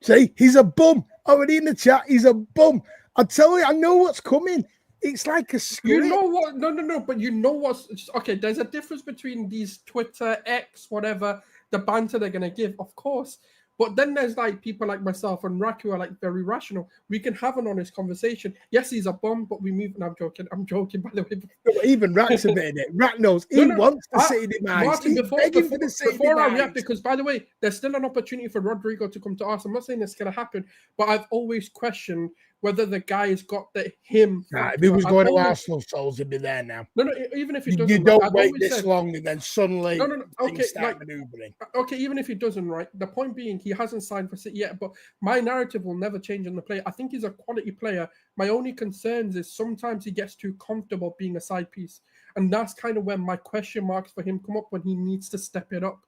See, he's a bum. Already in the chat, he's a bum. I tell you, I know what's coming. It's like a script. You know what? No. But you know what's okay. There's a difference between these Twitter, X, whatever, the banter they're gonna give, of course. But then there's like people like myself and Rack who are like very rational. We can have an honest conversation. Yes, he's a bum, but we move. And I'm joking, by the way. Even Rack's a bit in it. Rack knows he wants the City demise. Martin, He's begging for the City before I demise. react, because by the way, there's still an opportunity for Rodrygo to come to us. I'm not saying it's going to happen, but I've always questioned whether the guy's got him. Nah, if he was going to Arsenal, Souls would be there now. No. Even if he doesn't, you don't wait this long and then suddenly Okay, start maneuvering. Okay, even if he doesn't, right? The point being, he hasn't signed for City yet. But my narrative will never change on the player. I think he's a quality player. My only concerns is sometimes he gets too comfortable being a side piece, and that's kind of when my question marks for him come up when he needs to step it up.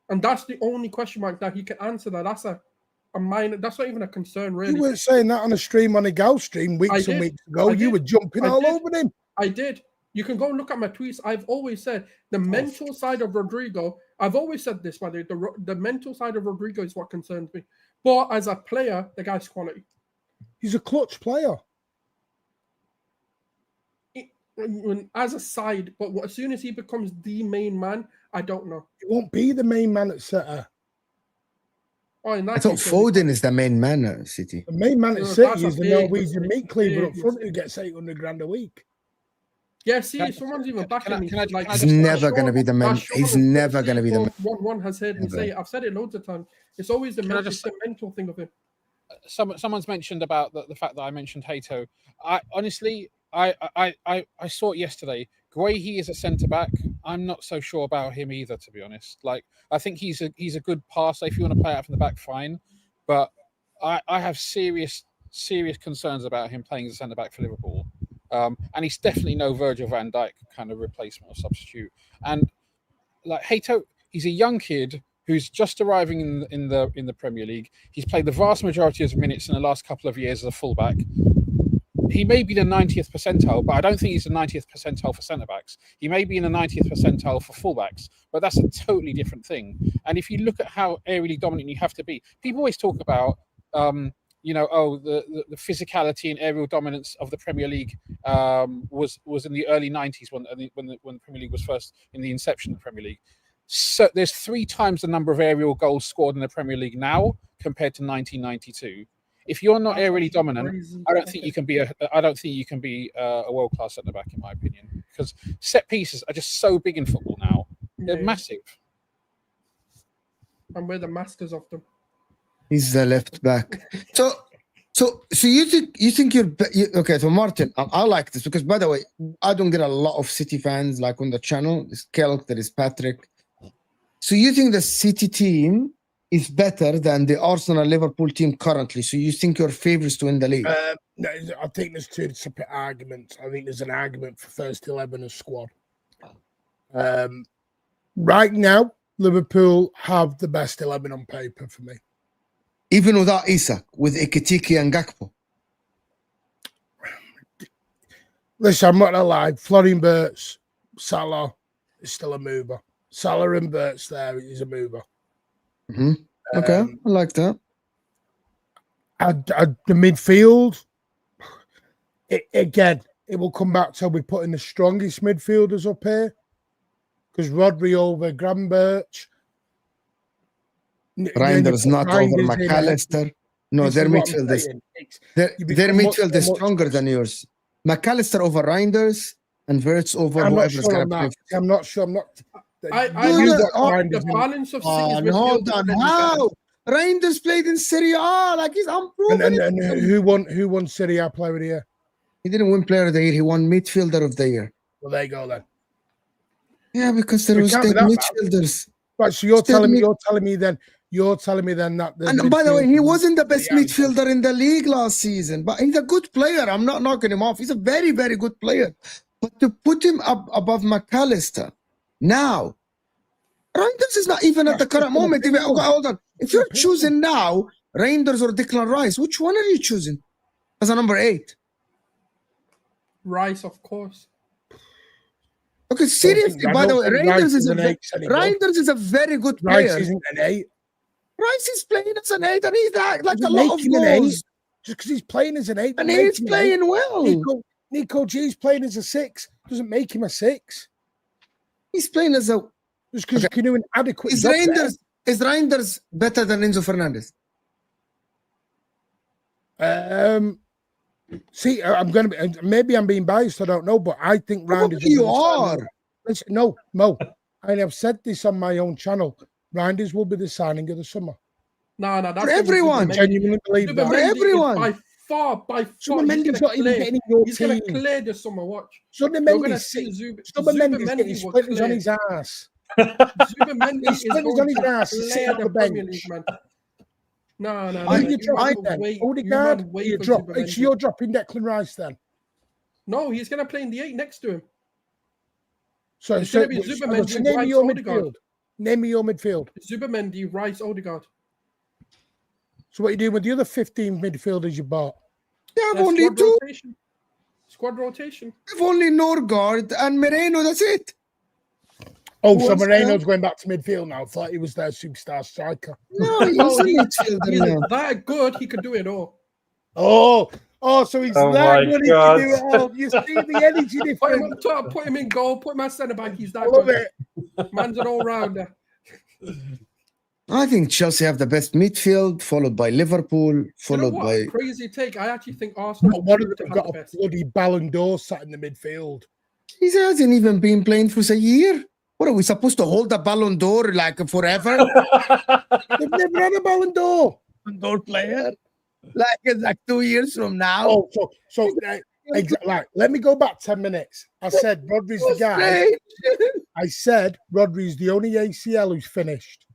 And that's the only question mark that he can answer. That's a minor. That's not even a concern, really. You weren't saying that on a stream, on a Gal stream, weeks and weeks ago. You were jumping all over him. I did. You can go and look at my tweets. I've always said the mental side of Rodrygo. I've always said this, by the way. The mental side of Rodrygo is what concerns me. But as a player, the guy's quality. He's a clutch player. As a side, but as soon as he becomes the main man, I don't know. He won't be the main man at City. Oh, I thought Foden is the main man at City. The main man at City is the Norwegian meat cleaver up front who gets 800 grand a week. Yeah, see, someone's even backing me. He's never going to be the man. He's never going to be the man. One has heard me say it. I've said it loads of times. It's always the mental thing of him. Someone's mentioned about the fact that I mentioned Hato. I honestly, I saw it yesterday. Guehi is a centre back. I'm not so sure about him either, to be honest. Like, I think he's a good passer. If you want to play out from the back, fine. But I have serious concerns about him playing as a centre back for Liverpool. And he's definitely no Virgil van Dijk kind of replacement or substitute. And like Hato, he's a young kid who's just arriving in the Premier League. He's played the vast majority of his minutes in the last couple of years as a fullback. He may be the 90th percentile, but I don't think he's the 90th percentile for centre-backs. He may be in the 90th percentile for fullbacks, but that's a totally different thing. And if you look at how aerially dominant you have to be, people always talk about, the physicality and aerial dominance of the Premier League was in the early 90s when the Premier League was first in the inception of the Premier League. So there's 3 times the number of aerial goals scored in the Premier League now compared to 1992. If you're not aerially dominant, I don't think you can be a world-class centre back, in my opinion, because set pieces are just so big in football now. They're massive, and we're the masters of them. He's the left back. So you think you're okay? So Martin, I like this because, by the way, I don't get a lot of City fans like on the channel. There's Kelk, there is Patrick. So you think the City team is better than the Arsenal Liverpool team currently? So you think your favorites to win the league? No, I think there's 2 separate arguments. I think there's an argument for first 11 as squad. Right now, Liverpool have the best 11 on paper for me. Even without Isak, with Ekitike and Gakpo? Listen, I'm not going to lie. Florian Wirtz, Salah is still a mover. Salah and Wirtz there is a mover. Mm-hmm. Okay, I like that. The midfield, it will come back to we putting the strongest midfielders up here because Rodri over Gravenberch. Reinders not over McAllister. No, their midfield is their midfield is stronger than yours. McAllister over Reinders and Wirtz over whoever's going to play. I'm not sure. I'm not. The balance of City's hold on. How? Reinders played in Serie A. Like he's unproven. And who won Serie A Player of the Year? He didn't win Player of the Year. He won Midfielder of the Year. Well, there you go then. Yeah, because there was midfielders. Right, so you're telling me then that. And by the way, he wasn't the best midfielder in the league last season, but he's a good player. I'm not knocking him off. He's a very, very good player. But to put him up above McAllister now, Reinders is not even at the current moment. Hold on. If you're choosing now, Reinders or Declan Rice, which one are you choosing as a number 8? Rice, of course. Okay, seriously, by the way, Reinders is a very good player. Rice isn't an 8. Rice is playing as an 8, and he's like a lot of goals. Just because he's playing as an 8. And he's playing well. Nico G's playing as a 6. Doesn't make him a 6. He's playing as a... Just because you can do an adequate job. Is Reinders better than Enzo Fernandez? See, I'm going to be... Maybe I'm being biased, I don't know, but I think Reinders... You are! Listen, no, Mo. I have said this on my own channel. Reinders will be the signing of the summer. No, that's... For everyone! Genuinely believe that. For everyone! By far. Mendy's not even getting your He's team. He's going to clear the summer, watch. Mendy's getting splinters on his ass. Mendy is going to clear the Premier League, man. No. You're dropping Declan Rice then? No, he's going to play in the 8 next to him. So name your midfield. Name me your midfield. Zubimendi, Rice, Odegaard. So what are you doing with the other 15 midfielders you bought? You have only two. Rotation. Squad rotation. You have only Norgard and Moreno. That's it. Oh, so Moreno's going back to midfield now. I thought he was their superstar striker. No, he's a midfielder now. That good, he could do it all. Oh, so he's that good, he can do it all. You see the energy difference. Put him on top, put him in goal, put him at centre back. He's that Love good. it. Man's an all-rounder. I think Chelsea have the best midfield, followed by Liverpool, followed by... Crazy take. I actually think Arsenal... What have got a bloody Ballon d'Or sat in the midfield? He hasn't even been playing for a year. What are we supposed to hold the Ballon d'Or like forever? They've never had a Ballon d'Or player. Like 2 years from now. Oh, so exactly. Like, let me go back 10 minutes. I said Rodri's the guy. I said Rodri's the only ACL who's finished.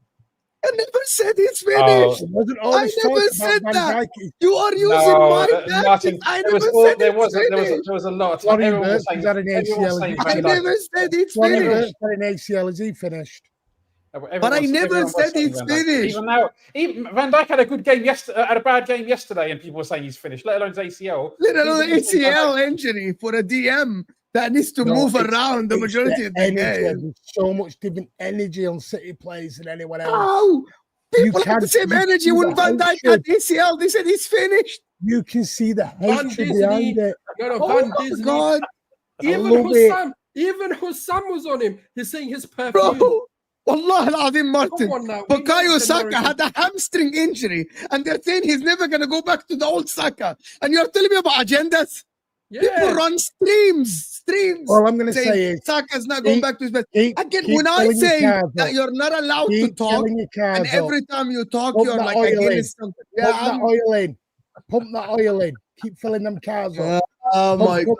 I never said he's finished. I never said that. You are using my tactics. I never said there was a lot of time. Everyone was saying, I never said he's finished. An ACL, is he finished? But I never said he's finished. Even Van Dijk had a good game yesterday, had a bad game yesterday, and people were saying he's finished. Let alone his ACL. Let alone ACL injury for a DM that needs to move around the majority of the game. There's so much different energy on City players than anyone else. Oh, people had the same energy when Van Dijk had ACL. They said he's finished. You can see the hatred behind it. Van Disney. God. Even Hussam was on him. He's saying his perfume. Bro. Wallah al-Azim, Martin. Bukayo Saka had a hamstring injury, and they're saying he's never going to go back to the old Saka. And you're telling me about agendas? Yeah. People run streams. All I'm going to say is Saka's not going back to his best. Again, when I say that you're not allowed to talk, and every time you talk, you're like against something. Pump that oil in. Keep filling them cars up. Oh my God.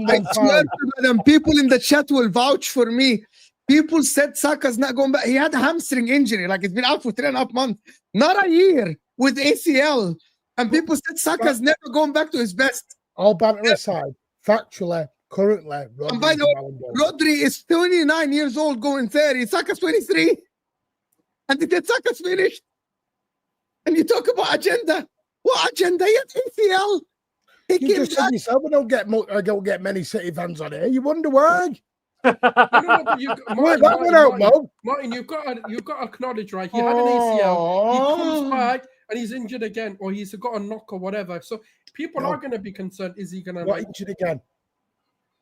I swear to them, people in the chat will vouch for me. People said Saka's not going back. He had a hamstring injury. Like, it's been out for 3.5 months. Not a year with ACL. And people said Saka's never going back to his best. All banter aside, factually, currently, and by the way, Rodri is 29 years old going 30. Saka's 23. And they said Saka's finished. And you talk about agenda. What agenda? He had ACL. You just said yourself, I don't get many City fans on here. You wonder why? Martin, you've got to acknowledge, right? He had an ACL. He comes back and he's injured again, or he's got a knock or whatever. So people are going to be concerned. Is he going to injured again?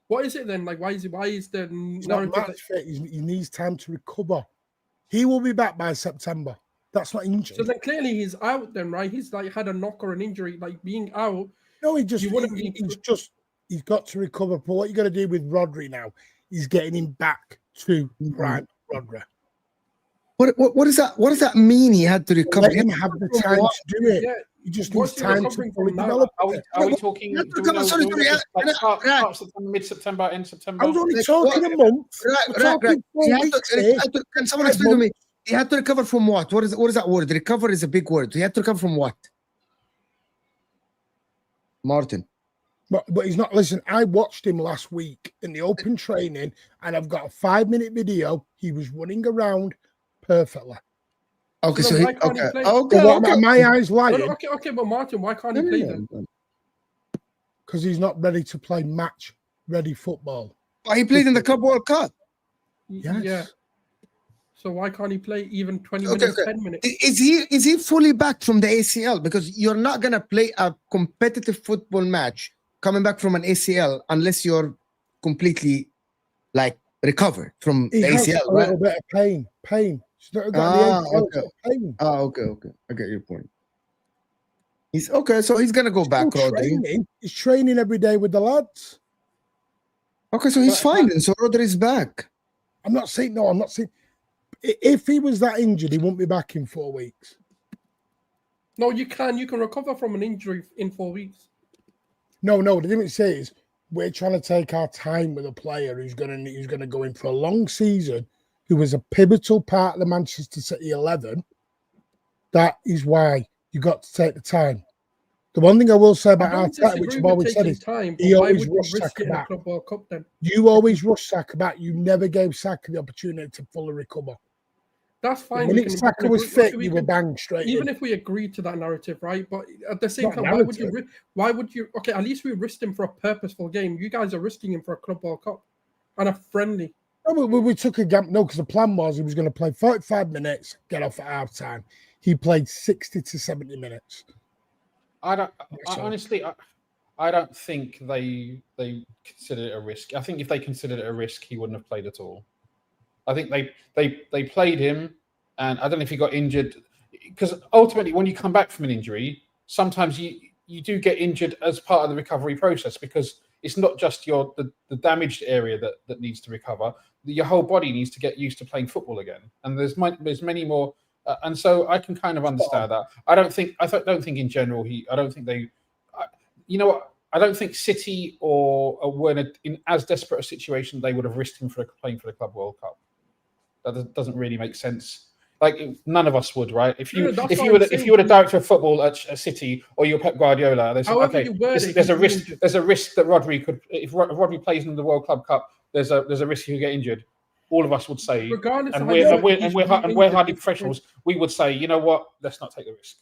What is it then? Like, why is the match fit? He needs time to recover. He will be back by September. That's not injured. So then clearly he's out. Then right? He's like had a knock or an injury. Like being out. No, he's got to recover. But what you got to do with Rodri now? He's getting him back to prime Rodri. What does that mean? He had to recover. Let him have the time to do it. Yeah. He just needs time to fully develop. Are we talking mid-September, end September? I was only talking a month. Can someone explain to me? He had to recover from what? What is that word? Recover is a big word. He had to recover from what? Martin. But he's not. Listen, I watched him last week in the open training, and I've got a 5-minute video. He was running around perfectly. Okay, so why can't he play? Okay. My eyes lying. Okay, but Martin, why can't he play then? Because he's not ready to play match-ready football. But he played in the Club World Cup. Yes. Yeah. So why can't he play even 20 minutes, 10 minutes? Is he fully back from the ACL? Because you're not gonna play a competitive football match coming back from an ACL unless you're completely like recovered from the ACL, a little bit of pain. Pain. Okay. I get your point. He's okay, so he's gonna go back, Rodri. He's training every day with the lads. Okay, so he's fine, and so Rodri's back. I'm not saying. If he was that injured, he won't be back in 4 weeks. No, you can recover from an injury in 4 weeks. No, the difference is we're trying to take our time with a player who's going to go in for a long season, who was a pivotal part of the Manchester City 11. That is why you got to take the time. The one thing I will say about Arteta, which I've always said, is he always rushed Saka back. You always rushed Saka back. You never gave Saka the opportunity to fully recover. That's The fine. minute Saka was fit, you were banged straight even in. if we agreed to that narrative, right? But at the same Not time, why would you? Okay, at least we risked him for a purposeful game. You guys are risking him for a Club World Cup and a friendly. No, we took a gamble. No, because the plan was he was going to play 45 minutes, get off at half time. He played 60 to 70 minutes. Honestly, I don't think they considered it a risk. I think if they considered it a risk, he wouldn't have played at all. I think they played him, and I don't know if he got injured, because ultimately when you come back from an injury, sometimes you do get injured as part of the recovery process, because it's not just the damaged area that needs to recover. Your whole body needs to get used to playing football again, and there's many more. And so I can kind of understand that. I don't think in general I don't think they. You know what? I don't think City or were in as desperate a situation they would have risked him for playing for the Club World Cup. That doesn't really make sense. Like, none of us would, right? If you were the director of football at City, or you're Pep Guardiola, there's a risk that Rodri could, if Rodri plays in the World Club Cup, there's a risk he could get injured. All of us would say, regardless, and we're highly professionals, we would say, you know what, let's not take the risk.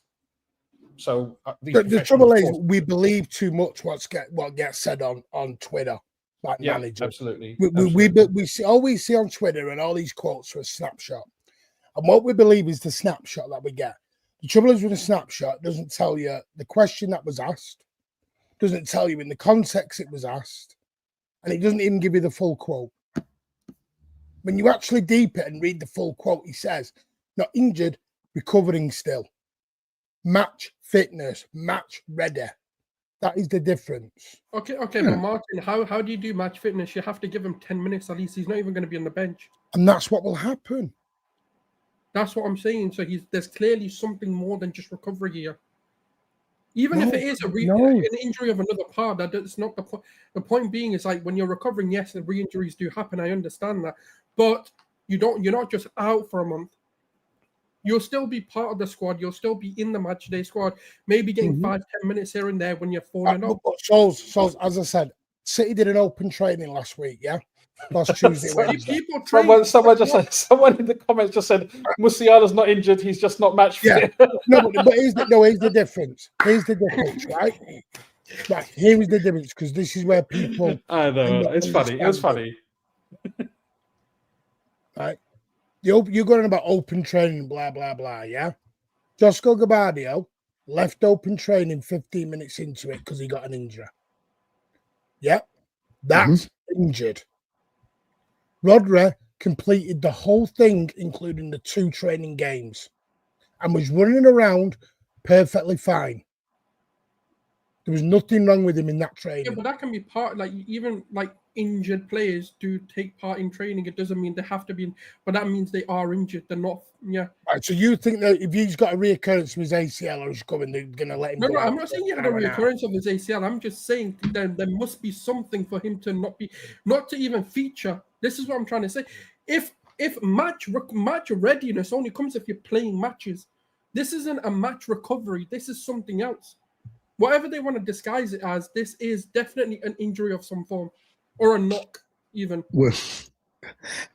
So the trouble is, we believe too much what gets said on Twitter. Like manager, absolutely. We always see on Twitter, and all these quotes are a snapshot. And what we believe is the snapshot that we get. The trouble is with a snapshot, it doesn't tell you the question that was asked, doesn't tell you in the context it was asked, and it doesn't even give you the full quote. When you actually deep it and read the full quote, he says, not injured, recovering still. Match fitness, match ready. That is the difference. Okay, but Martin, how do you do match fitness? You have to give him 10 minutes at least. He's not even going to be on the bench. And that's what will happen. That's what I'm saying. So there's clearly something more than just recovery here. Even if it is an injury of another part, that's not the point. The point being is, like, when you're recovering, yes, the re-injuries do happen. I understand that. But you're not just out for a month. You'll still be part of the squad. You'll still be in the match day squad. Maybe getting 5-10 minutes here and there when you're falling off. Souls, as I said, City did an open training last week, yeah? Last Tuesday, Wednesday. Someone in the comments just said, Musiala's not injured, he's just not match fit. Yeah. But here's the difference. Here's the difference, right? Right, here is the difference, because this is where people... I know, it's funny. It was funny. Right? You're going about open training, blah, blah, blah, yeah? Josko Gabardio left open training 15 minutes into it because he got an injury. Yep, that's injured. Rodri completed the whole thing, including the 2 training games, and was running around perfectly fine. There was nothing wrong with him in that training. Yeah, but that can be part, like, even like injured players do take part in training. It doesn't mean they have to be, but that means they are injured. They're not, Right, so you think that if he's got a reoccurrence of his ACL or he's coming, they're going to let him go? No, I'm not saying you have a reoccurrence of his ACL. I'm just saying there must be something for him to not to even feature. This is what I'm trying to say. If match readiness only comes if you're playing matches, this isn't a match recovery. This is something else. Whatever they want to disguise it as, this is definitely an injury of some form, or a knock, even. Well,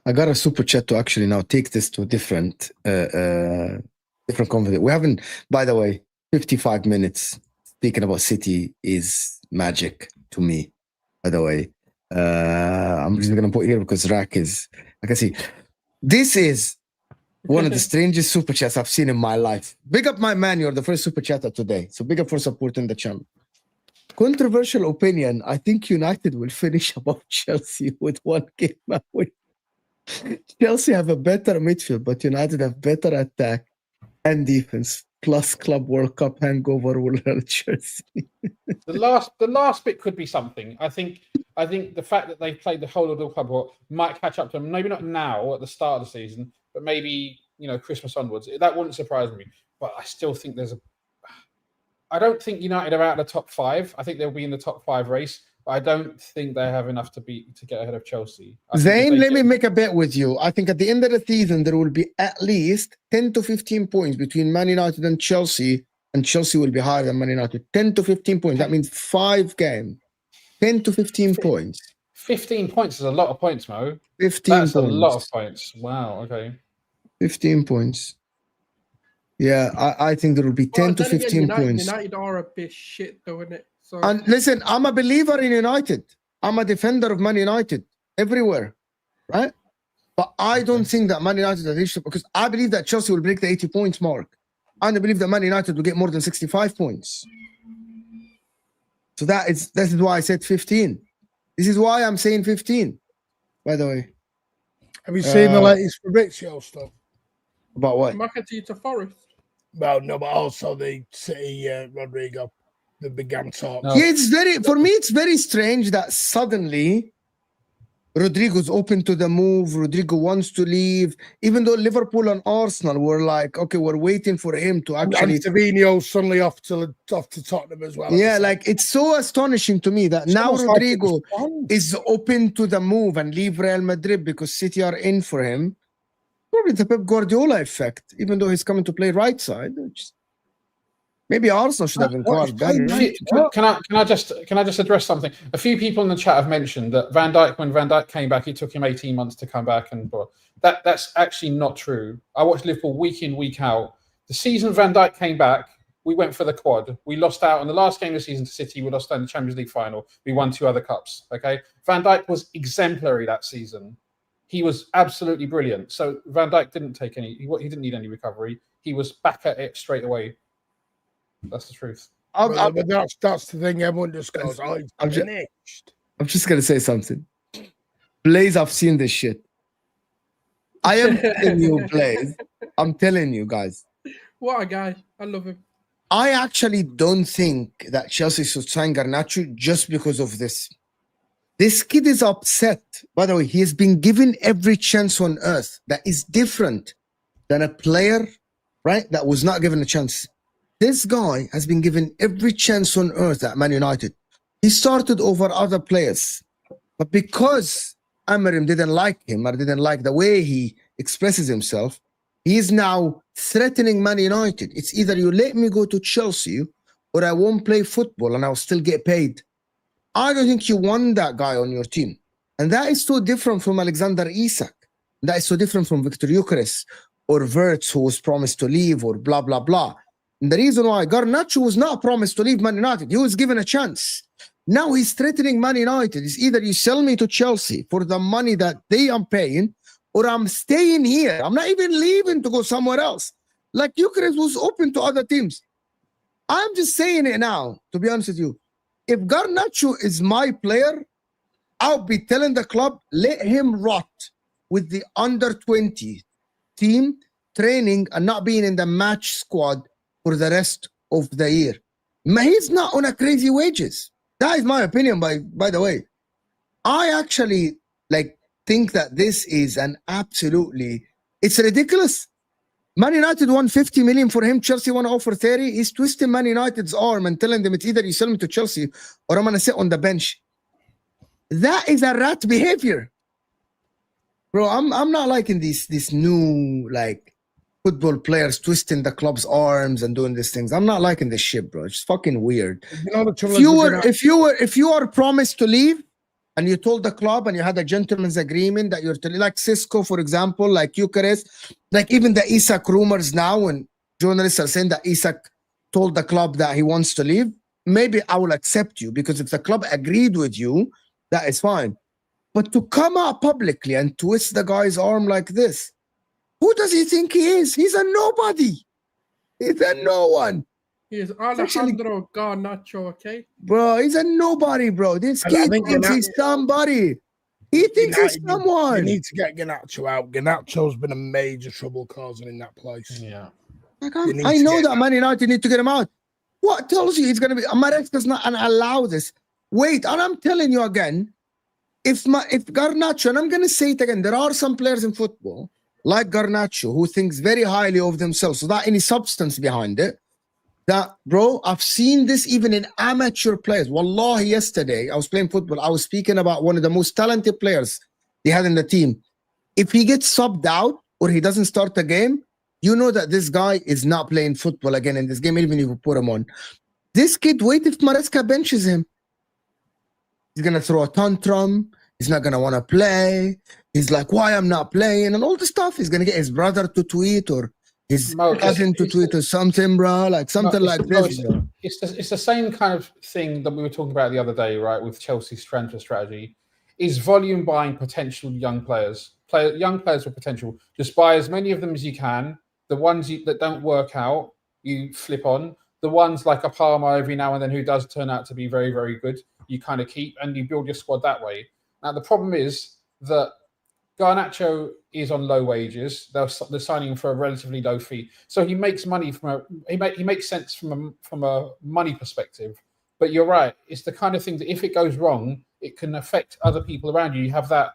I got a super chat to actually now take this to different conversation. We haven't, by the way, 55 minutes speaking about City is magic to me. By the way, I'm just going to put here because Rack is. I can see this is one of the strangest super chats I've seen in my life. Big up, my man. You're the first super chatter today. So big up for supporting the channel. Controversial opinion. I think United will finish above Chelsea with 1 game away. Chelsea have a better midfield, but United have better attack and defense. Plus Club World Cup hangover will hurt Chelsea. The last bit could be something. I think the fact that they've played the whole of the Club World might catch up to them. Maybe not now at the start of the season, but maybe, Christmas onwards. That wouldn't surprise me. But I still think I don't think United are out of the top 5. I think they'll be in the top 5 race, but I don't think they have enough to get ahead of Chelsea. Zayn, let me make a bet with you. I think at the end of the season, there will be at least 10 to 15 points between Man United and Chelsea will be higher than Man United. 10 to 15 points. That means 5 games. 10 to 15 points. 15 points is a lot of points, Mo. 15 That's points. a lot of points. Wow, okay. 15 points. Yeah, I think there will be 10 to then again, 15 points. United are a bit shit, though, isn't it? So And listen, I'm a believer in United. I'm a defender of Man United everywhere, right? But I don't think that Man United are reached, because I believe that Chelsea will break the 80 points mark. And I believe that Man United will get more than 65 points. So that is why I said 15. This is why I'm saying 15, by the way. Have you seen the latest Fabrizio stuff? About what? McAtee to Forest. Well, no, but also the City Rodrygo that began talk. No. Yeah, it's very strange that suddenly Rodrygo's open to the move. Rodrygo wants to leave, even though Liverpool and Arsenal were like, okay, we're waiting for him to actually. And Savino's suddenly off to Tottenham as well. Yeah, like it's so astonishing to me that now Rodrygo is open to the move and leave Real Madrid because City are in for him. Probably the Pep Guardiola effect, even though he's coming to play right side. Maybe Arsenal should have inquired better. Can I just address something? A few people in the chat have mentioned that when Van Dijk came back, it took him 18 months to come back, and that's actually not true. I watched Liverpool week in, week out. The season Van Dijk came back, we went for the quad. We lost out on the last game of the season to City. We lost out in the Champions League final. We won 2 other cups. Okay, Van Dijk was exemplary that season. He was absolutely brilliant. So Van Dijk didn't take he didn't need any recovery. He was back at it straight away. That's the truth. But that's the thing. Everyone just goes, I'm just gonna say something. Blaze, I've seen this shit. I am telling you, Blaze. I'm telling you guys. What a guy. I love him. I actually don't think that Chelsea should sign Garnacho just because of this. This kid is upset. By the way, he has been given every chance on earth. That is different than a player, right, that was not given a chance. This guy has been given every chance on earth at Man United. He started over other players. But because Amorim didn't like him or didn't like the way he expresses himself, he is now threatening Man United. It's either you let me go to Chelsea or I won't play football and I'll still get paid. I don't think you want that guy on your team. And that is so different from Alexander Isak. That is so different from Victor Gyökeres or Wirtz, who was promised to leave, or blah, blah, blah. And the reason why Garnacho was not promised to leave Man United, he was given a chance. Now he's threatening Man United. It's either you sell me to Chelsea for the money that they are paying, or I'm staying here. I'm not even leaving to go somewhere else. Like Gyökeres was open to other teams. I'm just saying it now, to be honest with you. If Garnacho is my player, I'll be telling the club, let him rot with the under-20 team training and not being in the match squad for the rest of the year. He's not on a crazy wages. That is my opinion, by the way. I actually think that this is it's ridiculous. Man United won 50 million for him. Chelsea want to offer 30. He's twisting Man United's arm and telling them it's either you sell me to Chelsea or I'm going to sit on the bench. That is a rat behavior. Bro, I'm not liking these new football players twisting the club's arms and doing these things. I'm not liking this shit, bro. It's fucking weird. If you are promised to leave and you told the club and you had a gentleman's agreement that you're like Cisco, for example, like Gyökeres, like even the Isak rumors now, and journalists are saying that Isak told the club that he wants to leave, maybe I will accept you, because if the club agreed with you, that is fine. But to come out publicly and twist the guy's arm like this, who does he think he is? He's a nobody. He's a no one. He is Alejandro Garnacho, okay? Bro, he's a nobody, bro. This kid thinks he's somebody. He thinks he's someone. You need to get Garnacho out. Garnacho's been a major trouble causer in that place. Yeah. I know that Man United need to get him out. What tells you he's going to be? Maresca's not going to allow this. Wait, and I'm telling you again, if Garnacho, and I'm going to say it again, there are some players in football like Garnacho who thinks very highly of themselves without any substance behind it. That, bro, I've seen this even in amateur players. Wallahi, yesterday, I was playing football. I was speaking about one of the most talented players they had in the team. If he gets subbed out or he doesn't start the game, you know that this guy is not playing football again in this game, even if you put him on. This kid, wait if Maresca benches him. He's going to throw a tantrum. He's not going to want to play. He's like, why I'm not playing and all the stuff. He's gonna get his brother to tweet or his cousin to tweet or something, bro. Like something like this. It's the same kind of thing that we were talking about the other day, right? With Chelsea's transfer strategy, is volume buying potential young players. Young players with potential. Just buy as many of them as you can. The ones that don't work out, you flip on. The ones like a Palmer every now and then who does turn out to be very, very good, you kind of keep and you build your squad that way. Now the problem is that Garnacho is on low wages. They're signing him for a relatively low fee, so he makes money he makes sense from a money perspective. But you're right; it's the kind of thing that if it goes wrong, it can affect other people around you. You have that.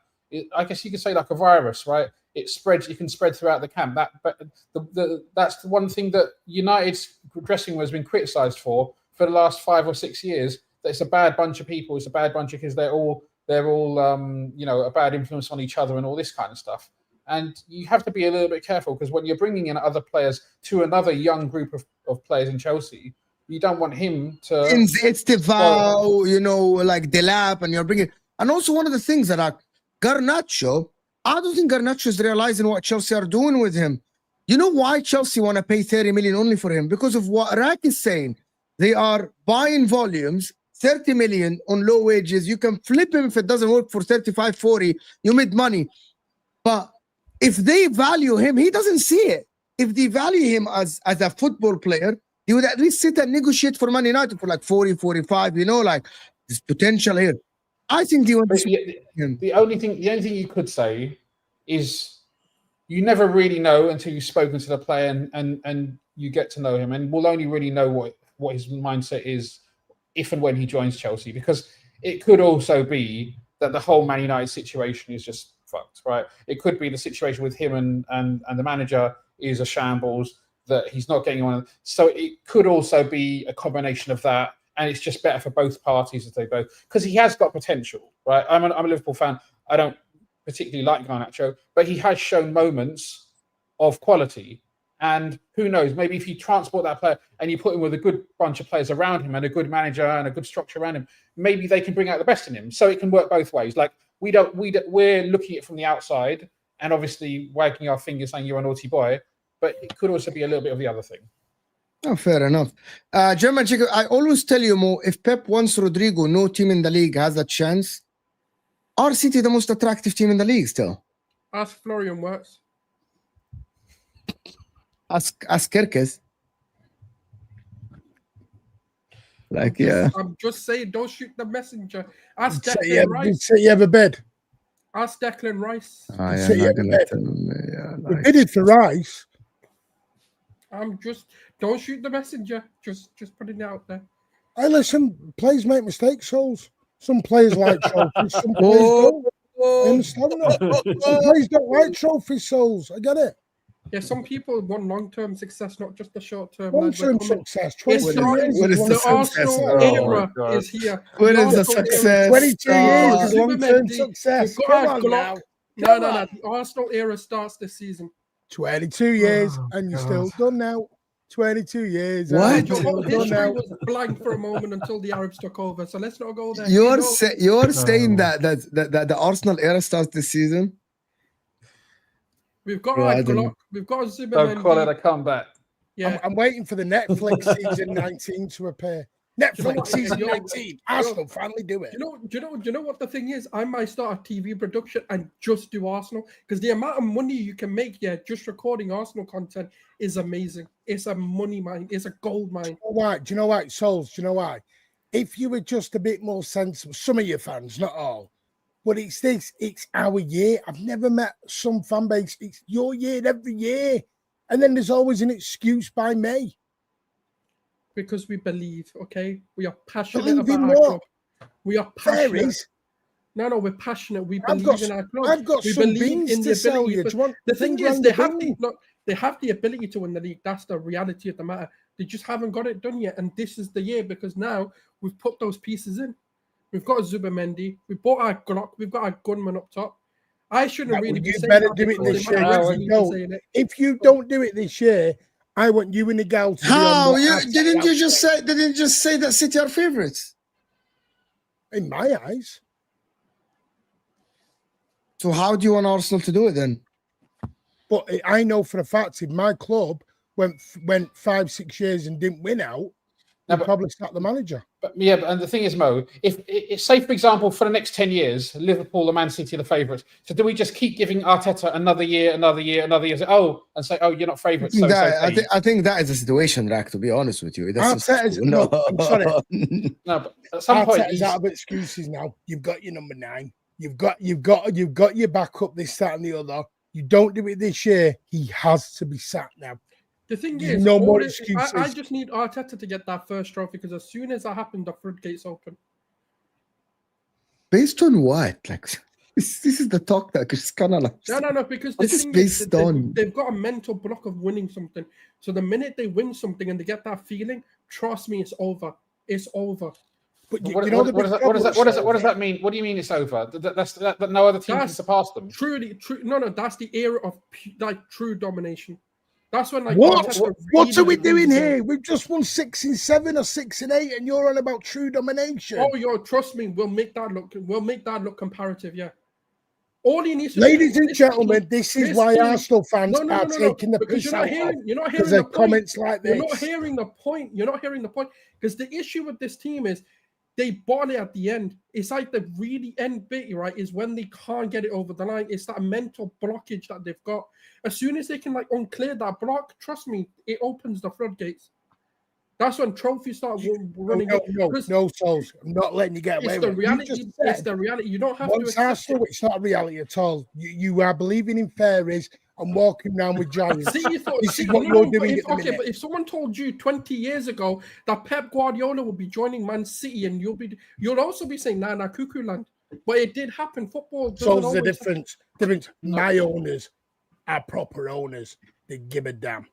I guess you could say like a virus, right? It spreads. It can spread throughout the camp. That's the one thing that United's dressing room has been criticised for the last 5 or 6 years. That it's a bad bunch of people. It's a bad bunch of kids. They're all a bad influence on each other and all this kind of stuff. And you have to be a little bit careful because when you're bringing in other players to another young group of players in Chelsea, you don't want him to. It's Devao, like Delap, and you're bringing. And also one of the things that Garnacho, I don't think Garnacho is realizing what Chelsea are doing with him. You know why Chelsea want to pay 30 million only for him? Because of what Rak is saying. They are buying volumes. 30 million on low wages. You can flip him if it doesn't work for 35, 40. You made money. But if they value him, he doesn't see it. If they value him as a football player, he would at least sit and negotiate for Man United for like 40, 45. Like there's potential here. I think they want him. The only thing you could say is you never really know until you've spoken to the player and you get to know him, and we'll only really know what his mindset is if and when he joins Chelsea, because it could also be that the whole Man United situation is just fucked, right? It could be the situation with him and the manager is a shambles, that he's not getting on. So it could also be a combination of that, and it's just better for both parties if they both, because he has got potential, right? I'm a Liverpool fan. I don't particularly like Garnacho, but he has shown moments of quality. And who knows, maybe if you transport that player and you put him with a good bunch of players around him and a good manager and a good structure around him, maybe they can bring out the best in him. So it can work both ways. Like we're looking at it from the outside and obviously wagging our fingers saying you're a naughty boy, but it could also be a little bit of the other thing. Oh, fair enough. German Chico, I always tell you, Mo, if Pep wants Rodrygo, no team in the league has a chance. Are City the most attractive team in the league still? Ask Florian Wirtz. Ask Kirkes. I'm just saying, don't shoot the messenger. Ask Declan Rice. Say you have a bed. Ask Declan Rice. We did it for Rice. Don't shoot the messenger. Just putting it out there. Hey, listen, players make mistakes, souls. Some players like trophies, some players don't. I understand that. Some players don't like trophies, souls. I get it. Yeah, some people want long-term success, not just the short-term. Long-term success. The Arsenal era is here. What is the success? 22 years is long-term success. Come on now. No. The Arsenal era starts this season. 22 years, and you're still done now. 22 years. What? History was blank for a moment until the Arabs took over. So let's not go there. You're saying that the Arsenal era starts this season? We've got Glock. We've got Zubimendi. Don't call it a comeback. Yeah, I'm waiting for the Netflix season 19 to appear. Netflix season 19. Arsenal finally do it. Do you know what the thing is? I might start a TV production and just do Arsenal, because the amount of money you can make just recording Arsenal content is amazing. It's a money mine. It's a gold mine. Do you know why? Souls, do you know why? If you were just a bit more sensible, some of your fans, not all, but it's our year. I've never met some fan base. It's your year every year. And then there's always an excuse by me. Because we believe, okay? We are passionate about our club. We are passionate. No, we're passionate. We believe in our club. I've got some beans to sell you. The thing is, they have the ability to win the league. That's the reality of the matter. They just haven't got it done yet. And this is the year, because now we've put those pieces in. We've got a Zubimendi. We bought our Glock. We've got our gunman up top. I shouldn't really be saying better do it this year. If you don't do it this year, I want you and the gal to. How didn't you just say that City are favourites? In my eyes. So how do you want Arsenal to do it then? But I know for a fact if my club went 5-6 years and didn't win out, No, we'd probably sack the manager. But and the thing is, Mo, if say for example, for the next 10 years, Liverpool and Man City are the favourites. So do we just keep giving Arteta another year? Say, oh, you're not favourites. So I think that is the situation, Rack. To be honest with you, No, I'm sorry. No, but at some point, Arteta's out of excuses now. You've got your number 9. You've got your backup. This, that, and the other. You don't do it this year. He has to be sacked now. The thing is, no more excuses. I just need Arteta to get that first trophy because as soon as that happens, the floodgates open. Based on what? Like, this is the talk that is kind of like. No, because this is based on. They've got a mental block of winning something. So the minute they win something and they get that feeling, trust me, it's over. It's over. But what does that mean? What do you mean it's over? That no other team can surpass them. Truly, no. That's the era of true domination. That's when what are we doing here? We've just won 6 and 7 or 6 and 8, and you're on about true domination. Oh, trust me, we'll make that look comparative. Yeah. All he needs to ladies and gentlemen, this is why Arsenal fans are taking the piss out. You're not hearing the comments like this. You're not hearing the point. You're not hearing the point because the issue with this team is they bought it at the end. It's like the really end bit, right, is when they can't get it over the line. It's that mental blockage that they've got. As soon as they can unclear that block, trust me, it opens the floodgates. That's when trophies start running. No, Souls. I'm not letting you get away with it. It's the reality. You don't have to accept Arsenal, it's not a reality at all. You are believing in fairies and walking around with giants. This is what you're doing. But if someone told you 20 years ago that Pep Guardiola would be joining Man City, and you'll also be saying, nah, cuckoo land. But it did happen. Football. So there's the difference. My owners are proper owners. They give a damn.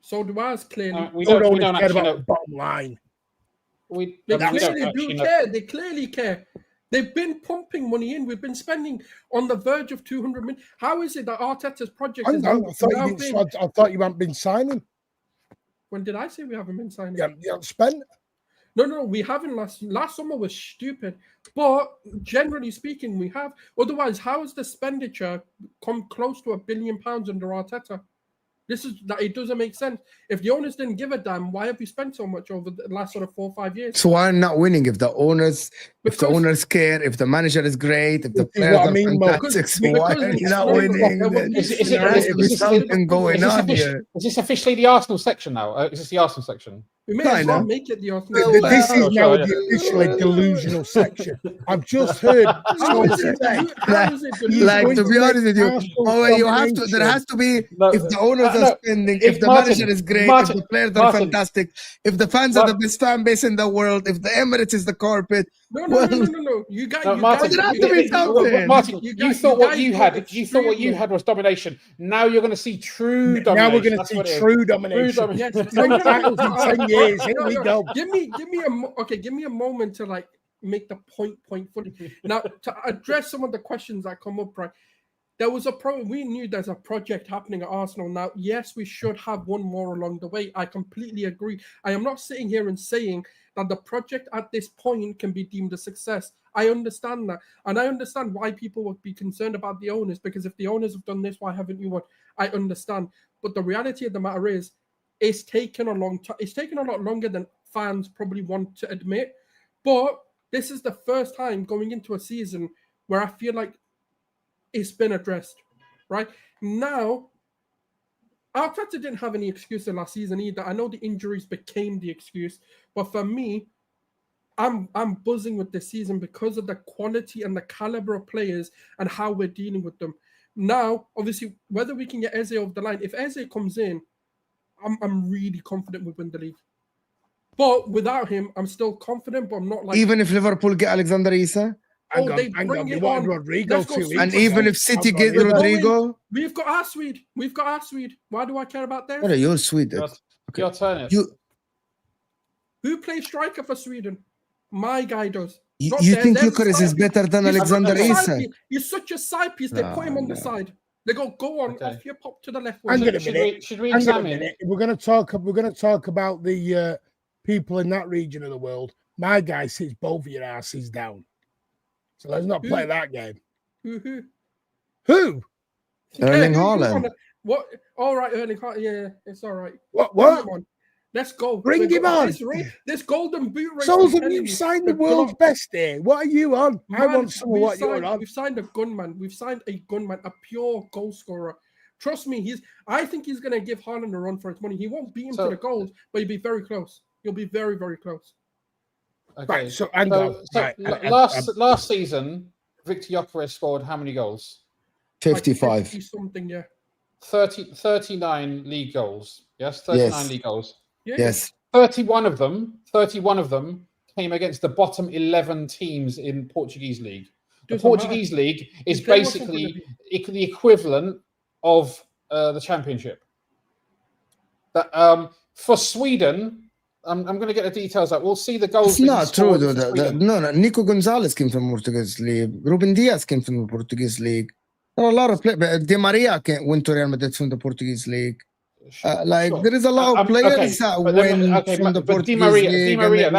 So do ours, clearly. We don't care about the bottom line. They clearly care. They've been pumping money in. We've been spending on the verge of 200 million. How is it that Arteta's project is I thought you hadn't been signing. When did I say we haven't been signing? You haven't spent. No, we haven't. Last summer was stupid. But generally speaking, we have. Otherwise, how has the expenditure come close to £1 billion under Arteta? It doesn't make sense. If the owners didn't give a damn, why have you spent so much over the last sort of 4 or 5 years? So why not winning if the owners care, if the manager is great, if the players are fantastic? So why are you not winning? Is something going on here? Is this officially the Arsenal section now? Is this the Arsenal section? We may as well make it the Arsenal. This is now the officially delusional section. I've just heard. To be honest with you, there has to be, if the owners are spending, if the manager is great, if the players are fantastic, if the fans are the best fan base in the world, if the Emirates is the carpet. No. You thought what you had was domination. Now you're going to see true domination. Now we're going to see true domination. 10 years. Here we go. Give me a moment to make the point fully. Now to address some of the questions that come up, right? There was we knew there's a project happening at Arsenal. Now, yes, we should have one more along the way. I completely agree. I am not sitting here and saying that the project at this point can be deemed a success. I understand that. And I understand why people would be concerned about the owners, because if the owners have done this, why haven't you won? I understand. But the reality of the matter is, it's taken a long time. It's taken a lot longer than fans probably want to admit. But this is the first time going into a season where I feel like it's been addressed. Right? Now, Arteta didn't have any excuse in last season either. I know the injuries became the excuse, but for me, I'm buzzing with this season because of the quality and the caliber of players and how we're dealing with them. Now, obviously, whether we can get Eze over the line, if Eze comes in, I'm really confident we win the league. But without him, I'm still confident, but I'm not like... Even if Liverpool get Alexander Isak? Rodrygo and even if City get Rodrygo? We've got our Swede. Why do I care about theirs? What are your Swede? Your turn. Who plays striker for Sweden? My guy does. You think Gyökeres is better than Alexander Isak? He's such a side piece. They put him on the side. They go on, off your pop to the left. Should we examine? We're going to talk about the people in that region of the world. My guy sits both of your asses down. So let's not play that game. Who? Who? Erling who Haaland. wanna- What? All right, Erling Haaland. Yeah, it's all right. What? Bring him on. Let's go. Bring him on. This golden boot race. Sultan, I'm telling you've you, signed the world's best here. What are you on? I Man, want some of what you're on. We've signed a gunman. We've signed a gunman, a pure goal scorer. Trust me, I think he's going to give Haaland a run for his money. He won't beat him to the goals, but he'll be very close. He'll be very, very close. Okay. Right, so hang on. Right, last season, Victor Gyökeres scored how many goals? 55. 50 something, yeah. 39 league goals. Yes, 39 league goals. Yeah, Yes. 31 of them came against the bottom 11 teams in Portuguese league. The Portuguese league is basically the equivalent of the championship. That for Sweden, I'm going to get the details out. We'll see the goals. It's not true, though. No. Nico Gonzalez came from the Portuguese league. Ruben Diaz came from the Portuguese league. There are a lot of players. Di Maria went to Real Madrid from the Portuguese league. There is a lot of players that went from the Portuguese league. Di Maria,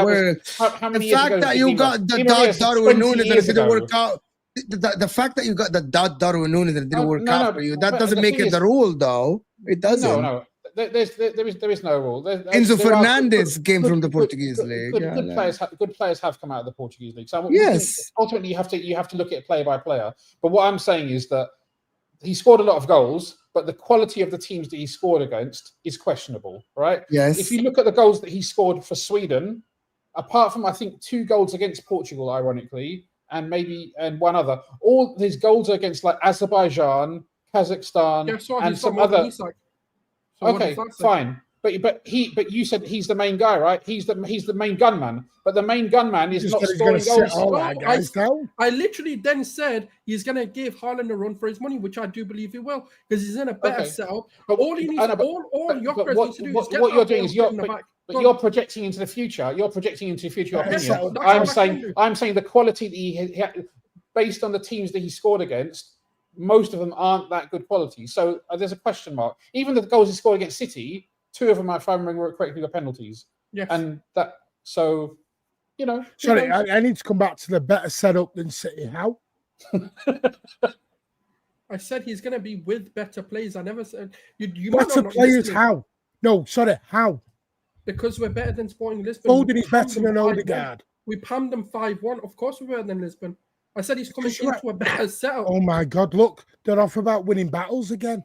how many the fact that you got the Darwin Núñez that didn't work out. The fact that you got the Darwin Núñez that didn't work out for you, that doesn't make it the rule, though. It doesn't. No. There is no rule. Enzo Fernandez came from the Portuguese league. Good players have come out of the Portuguese league. So yes, ultimately you have to look at it player by player. But what I'm saying is that he scored a lot of goals, but the quality of the teams that he scored against is questionable, right? Yes. If you look at the goals that he scored for Sweden, apart from I think 2 goals against Portugal, ironically, and one other, all his goals are against like Azerbaijan, Kazakhstan, and some other. Okay, fine. But you said he's the main guy, right? He's the main gunman. But the main gunman is not scoring goals. I literally then said he's going to give Haaland a run for his money, which I do believe he will, because he's in a better setup. But all he needs, Gyökeres needs to do is get what you're doing is you're projecting into the future. You're projecting into future opinion. I'm saying the quality that he had, based on the teams that he scored against, most of them aren't that good quality. So there's a question mark. Even the goals he scored against City, 2 of them, if I remember correctly, were penalties. Yes. And that, so, you know. Sorry, I need to come back to the better setup than City. How? I said he's going to be with better players. I never said you better players. How? No, sorry, how? Because we're better than Sporting Lisbon. Foden is better than Odegaard. We panned them 5-1. Of course, we're better than Lisbon. I said he's coming into a better setup. Oh my God! Look, they're off about winning battles again.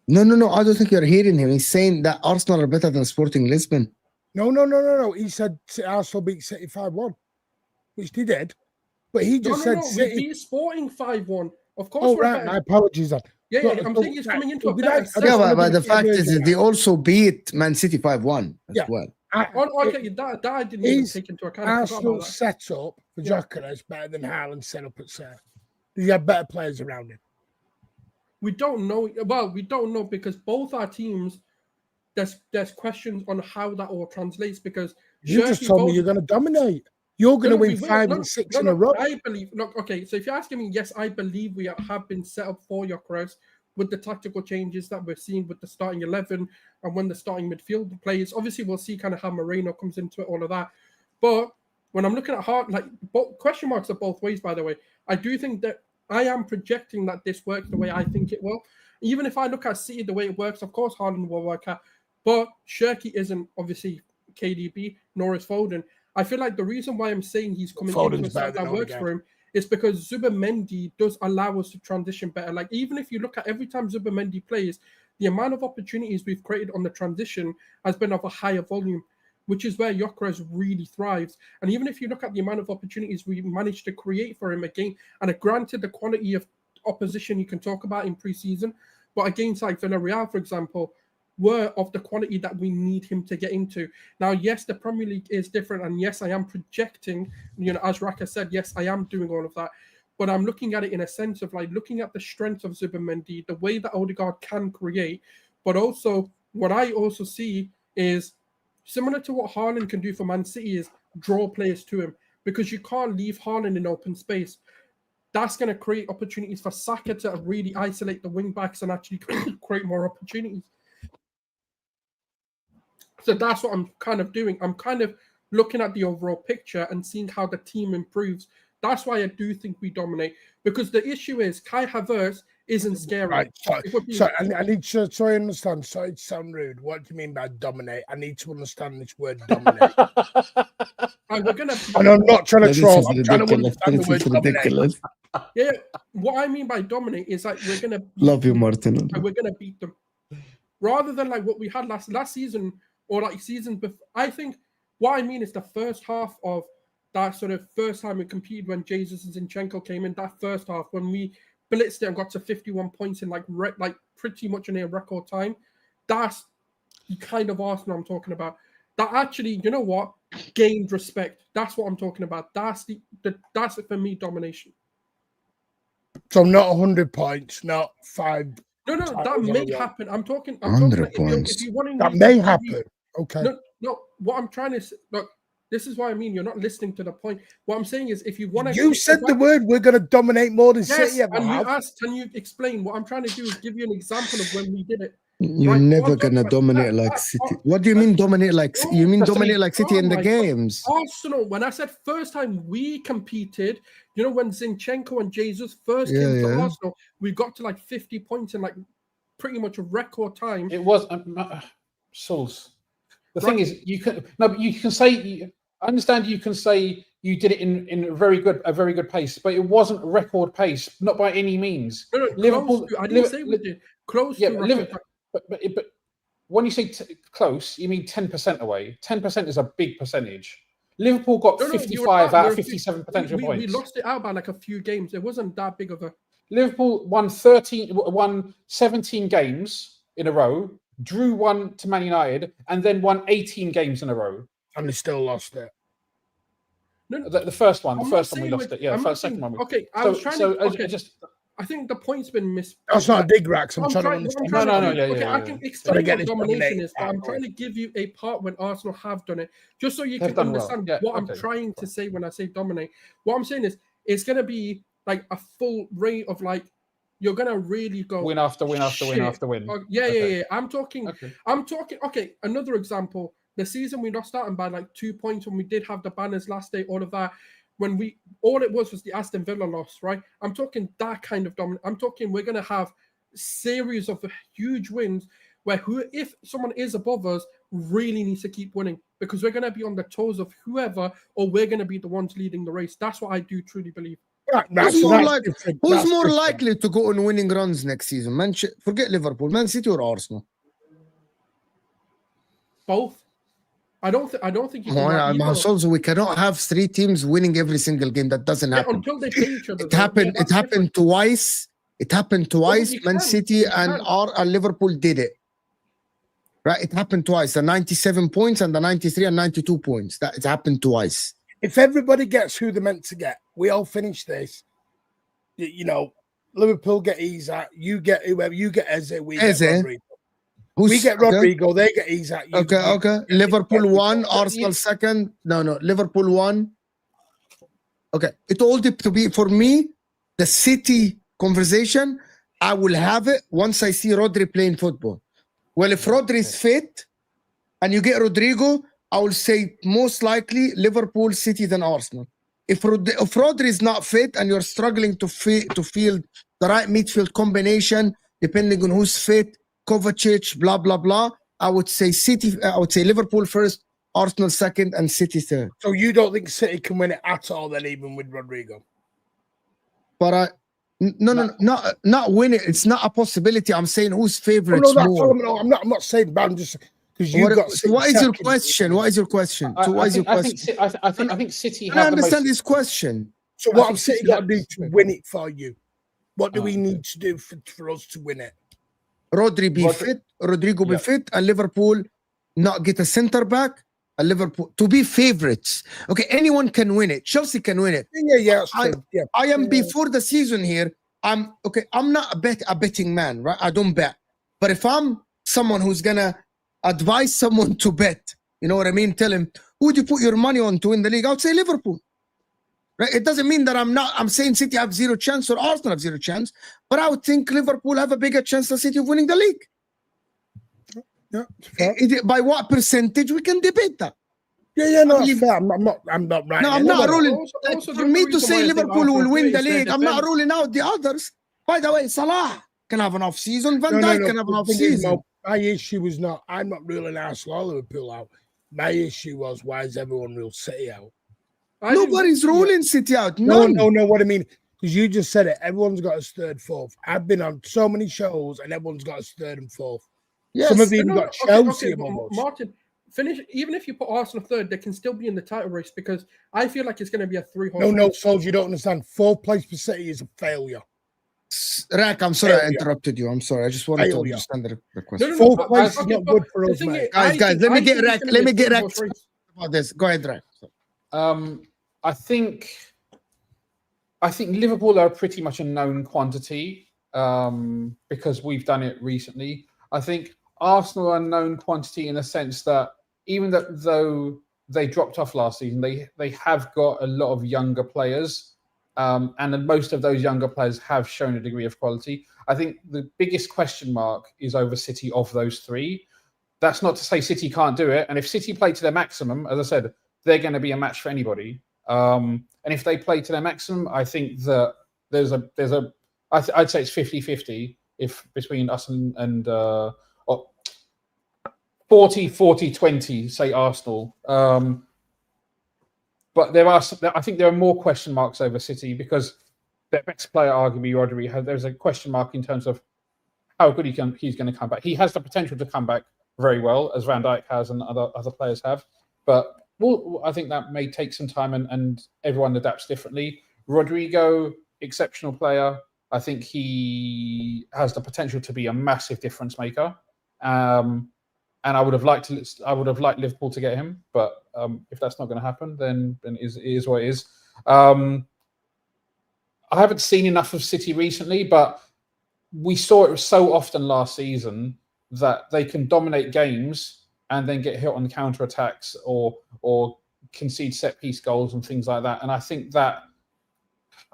No. I don't think you're hearing him. He's saying that Arsenal are better than Sporting Lisbon. No. He said Arsenal beat City 5-1, which they did. But he just said City. We beat Sporting 5-1. Of course. Oh, right. My apologies then. Yeah, I'm saying he's coming into a better setup. Yeah, but the fact is that they also beat Man City 5-1 as well. That I didn't even take into account. Arsenal's set up for Gyökeres better than Haaland's set up at Sarah. Does he have better players around him? We don't know. Well, we don't know because both our teams, there's questions on how that all translates because you just told me you're going to dominate. You're going to win 5 and 6 in a row. I believe. Look, okay. So if you're asking me, yes, I believe we have been set up for Gyökeres with the tactical changes that we're seeing with the starting 11 and when the starting midfield plays. Obviously, we'll see kind of how Moreno comes into it, all of that. But when I'm looking at both question marks are both ways, by the way. I do think that I am projecting that this works the way I think it will. Even if I look at City the way it works, of course, Haaland will work out. But Shirky isn't obviously KDB, nor is Foden. I feel like the reason why I'm saying he's coming into a side that works for him is because Zubimendi does allow us to transition better. Like, even if you look at every time Zubimendi plays, the amount of opportunities we've created on the transition has been of a higher volume, which is where Gyökeres really thrives. And even if you look at the amount of opportunities we managed to create for him again, and granted the quality of opposition you can talk about in pre-season, but against like Villarreal, for example, were of the quality that we need him to get into. Now, yes, the Premier League is different, and yes, I am projecting, as Raka said, yes, I am doing all of that, but I'm looking at it in a sense of like looking at the strength of Zubimendi, the way that Odegaard can create, but also what I also see is similar to what Haaland can do for Man City is draw players to him, because you can't leave Haaland in open space. That's going to create opportunities for Saka to really isolate the wing backs and actually create more opportunities. So that's what I'm kind of doing. I'm kind of looking at the overall picture and seeing how the team improves That's why I do think we dominate, because the issue is Kai Havertz isn't scary. Right. So I need to, so I understand. Sorry to sound rude. What do you mean by dominate? I need to understand this word dominate. And we're gonna. And I'm not trying to This troll. is I'm trying to ridiculous. understand the This word is dominate. ridiculous. Yeah. What I mean by dominate is like we're gonna. Love you, Martin. And we're gonna beat them, rather than like what we had last season or like season before. I think what I mean is the first half of that sort of first time we competed when Jesus and Zinchenko came in. That first half when we blitzed it and got to 51 points in like pretty much in a record time. That's the kind of Arsenal I'm talking about. That actually, you know what, gained respect. That's what I'm talking about. That's that's for me domination. So not 100 points, not 5. No, that may happen. I'm talking 100 talking points. if you want That may happen. Okay. No. What I'm trying to say, look, this is what I mean. You're not listening to the point. What I'm saying is, if you want to, You said the word. We're going to dominate more than yes, City ever and have. you asked, can you explain? What I'm trying to do is give you an example of when we did it. You're Right, never what I'm gonna talking about, dominate like City. What do you mean dominate like? You mean dominate like City in the games? Arsenal. When I said first time we competed, you know, when Zinchenko and Jesus first came to Arsenal, we got to like 50 points in like pretty much a record time. It was Souls. The thing is, you can say. I understand you can say you did it in a very good pace, but it wasn't record pace, not by any means. No, Liverpool. I didn't say we did close. Yeah, to but when you say close, you mean 10% away. 10% is a big percentage. Liverpool got 55 out of 57 potential points. We lost it out by like a few games. It wasn't that big of a. Liverpool won 17 games in a row, drew one to Man United, and then won 18 games in a row. And they still lost it. No, the first one we lost it. Yeah, the second one. Okay, I think the point's been missed. That's not a dig, Rax. I'm trying to understand. I can explain what domination is, but I'm trying to give you a part when Arsenal have done it, just so you can understand what I'm trying to say when I say dominate. What I'm saying is, it's going to be like a full rate of like, you're going to really go win after win after win after win. Yeah. I'm talking. Okay, another example. The season we lost out and by like 2 points when we did have the banners last day, all of that. When all it was the Aston Villa loss, right? I'm talking that kind of dominant. I'm talking we're going to have series of huge wins where if someone is above us, really needs to keep winning because we're going to be on the toes of whoever, or we're going to be the ones leading the race. That's what I do truly believe. Who's more likely to go on winning runs next season? Forget Liverpool, Man City or Arsenal? Both. I don't think you can. So we cannot have 3 teams winning every single game. That doesn't happen. Until they play each other. It happened twice. It happened twice. Man City and Liverpool did it. Right? It happened twice. The 97 points and the 93 and 92 points. It happened twice. If everybody gets who they're meant to get, we all finish this. You know, Liverpool get Eze, you get whoever, you get Eze, we get Rodrygo. We get Rodrygo, they get Eze. Okay. Liverpool won, Arsenal second. No, Liverpool won. Okay. It all to be, for me, the City conversation, I will have it once I see Rodri playing football. Well, if Rodri is fit and you get Rodrygo, I will say most likely Liverpool, City, then Arsenal. If Rodri is not fit and you're struggling to field the right midfield combination, depending on who's fit, Kovacic, blah, blah, blah, I would say Liverpool first, Arsenal second, and City third. So you don't think City can win it at all then, even with Rodrygo? But not win it. It's not a possibility. I'm saying who's favorites more. I'm not saying bad. I'm just because you got. What is your question? What is your question? So what is your question? I think City. I understand this question. So what I'm City got to do to win it for you? What do we need to do for us to win it? Rodri be fit, Rodrygo be fit, and Liverpool not get a centre back. And Liverpool to be favorites. Okay, anyone can win it. Chelsea can win it. Yeah. I am before the season here. I'm not a betting man, right? I don't bet. But if I'm someone who's gonna advise someone to bet, you know what I mean? Tell him, who do you put your money on to win the league? I would say Liverpool. Right? It doesn't mean that I'm saying City have zero chance or Arsenal have zero chance, but I would think Liverpool have a bigger chance than City of winning the league. Yeah. By what percentage we can debate that? Yeah, no, I believe- that's fair. I'm not right. No, I'm there. not ruling. Also, For the me to reason say why I think Liverpool will Arsenal win do the is their league, I'm not defense. ruling out the others. By the way, Salah can have an off season. Van Dijk can have an The off thing is, season. Mo, my issue was not. I'm not ruling Arsenal or Liverpool out. My issue was why is everyone rule City out? Nobody's ruling City out. No. None. What I mean, because you just said it. Everyone's got a third, fourth. I've been on so many shows, and everyone's got a third and fourth. Yes. Some of you got Chelsea but above us. Martin, finish. Even if you put Arsenal third, they can still be in the title race because I feel like it's going to be a 3-horse. No, Soldier, you don't understand. Fourth place for City is a failure. Rack, I'm sorry I interrupted you. I'm sorry. I just wanted to understand the request. No. Fourth place is not good for us, mate. Guys, let me get Rack. Let me get Rack about this. Go ahead, Rack. I think Liverpool are pretty much a known quantity because we've done it recently. I think Arsenal are a known quantity in the sense that even though they dropped off last season, they have got a lot of younger players, and most of those younger players have shown a degree of quality. I think the biggest question mark is over City of those three. That's not to say City can't do it, and if City play to their maximum, as I said, they're going to be a match for anybody. And if they play to their maximum, I think that I'd say it's 50-50 if between us and 40-20, say Arsenal. But I think there are more question marks over City because their best player, arguably Rodrygo, there's a question mark in terms of how good he's going to come back. He has the potential to come back very well, as Van Dijk has and other players have. But I think that may take some time and everyone adapts differently. Rodrygo, exceptional player. I think he has the potential to be a massive difference maker. And I would have liked Liverpool to get him, but if that's not going to happen, then it is what it is. I haven't seen enough of City recently, but we saw it so often last season that they can dominate games and then get hit on counter attacks or concede set piece goals and things like that. And I think that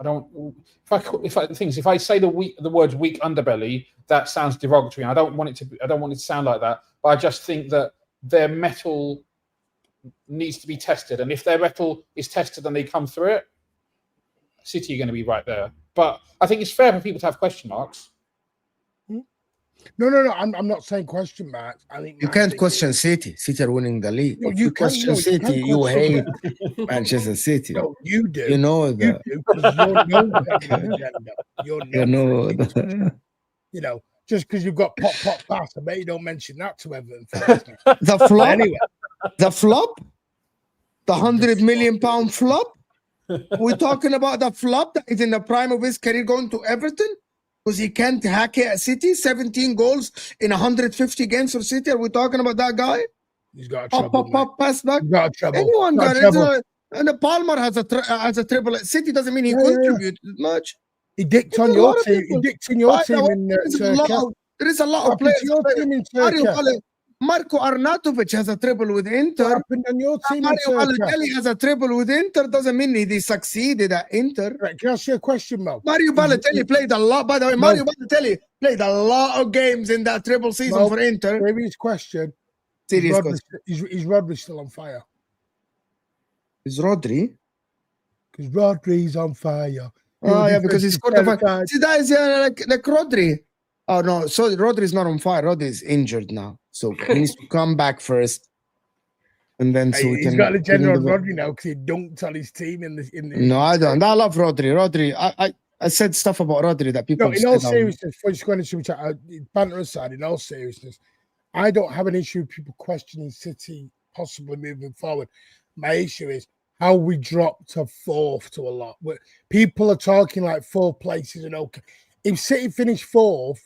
if I say the words weak underbelly, that sounds derogatory. I don't want it to sound like that. But I just think that their mettle needs to be tested, and if their mettle is tested and they come through it, City are going to be right there. But I think it's fair for people to have question marks. No. I'm not saying question marks. I think you can't question City. City are winning the league. No, if you question City, you hate Manchester City. No, you do. You know that. You do, 'cause you're known for having an agenda. You're known for it. You know, just because you've got pop pass, I bet you don't mention that to Everton fans. The flop. Anyway, the flop. The £100 million flop. We're talking about the flop that is in the prime of his career going to Everton because he can't hack it at City. 17 goals in 150 games for City. Are we talking about that guy? He's got a trouble. Pop, pass back. He's got a trouble. Anyone got it. And the Palmer has a triple at City. Doesn't mean he contributed much. He dicked on your team. He dicked in your team in Turkey. There is a lot of players. Your team in Turkey. Marco Arnautovic has a triple with Inter. Happened on your team Mario Balotelli has a triple with Inter. Doesn't mean he succeeded at Inter. Right, can I ask you a question, Mo? Mario Balotelli played a lot. By the way, Mario Balotelli played a lot of games in that triple season for Inter. Serious question. Serious question. Is Rodri still on fire? Is Rodri? Because Rodri's on fire. Oh, yeah, because he scored the fire. See, that is like Rodri. Oh, no. So Rodri's not on fire. Rodri is injured now. So he needs to come back first. And then he's got a legend on Rodri now because he dunked on his team in the. No, I don't. I love Rodri. I said stuff about Rodri that people. No, in all seriousness, before you go into banter aside, in all seriousness, I don't have an issue with people questioning City possibly moving forward. My issue is how we dropped to fourth to a lot. People are talking like 4 places and okay. If City finish fourth,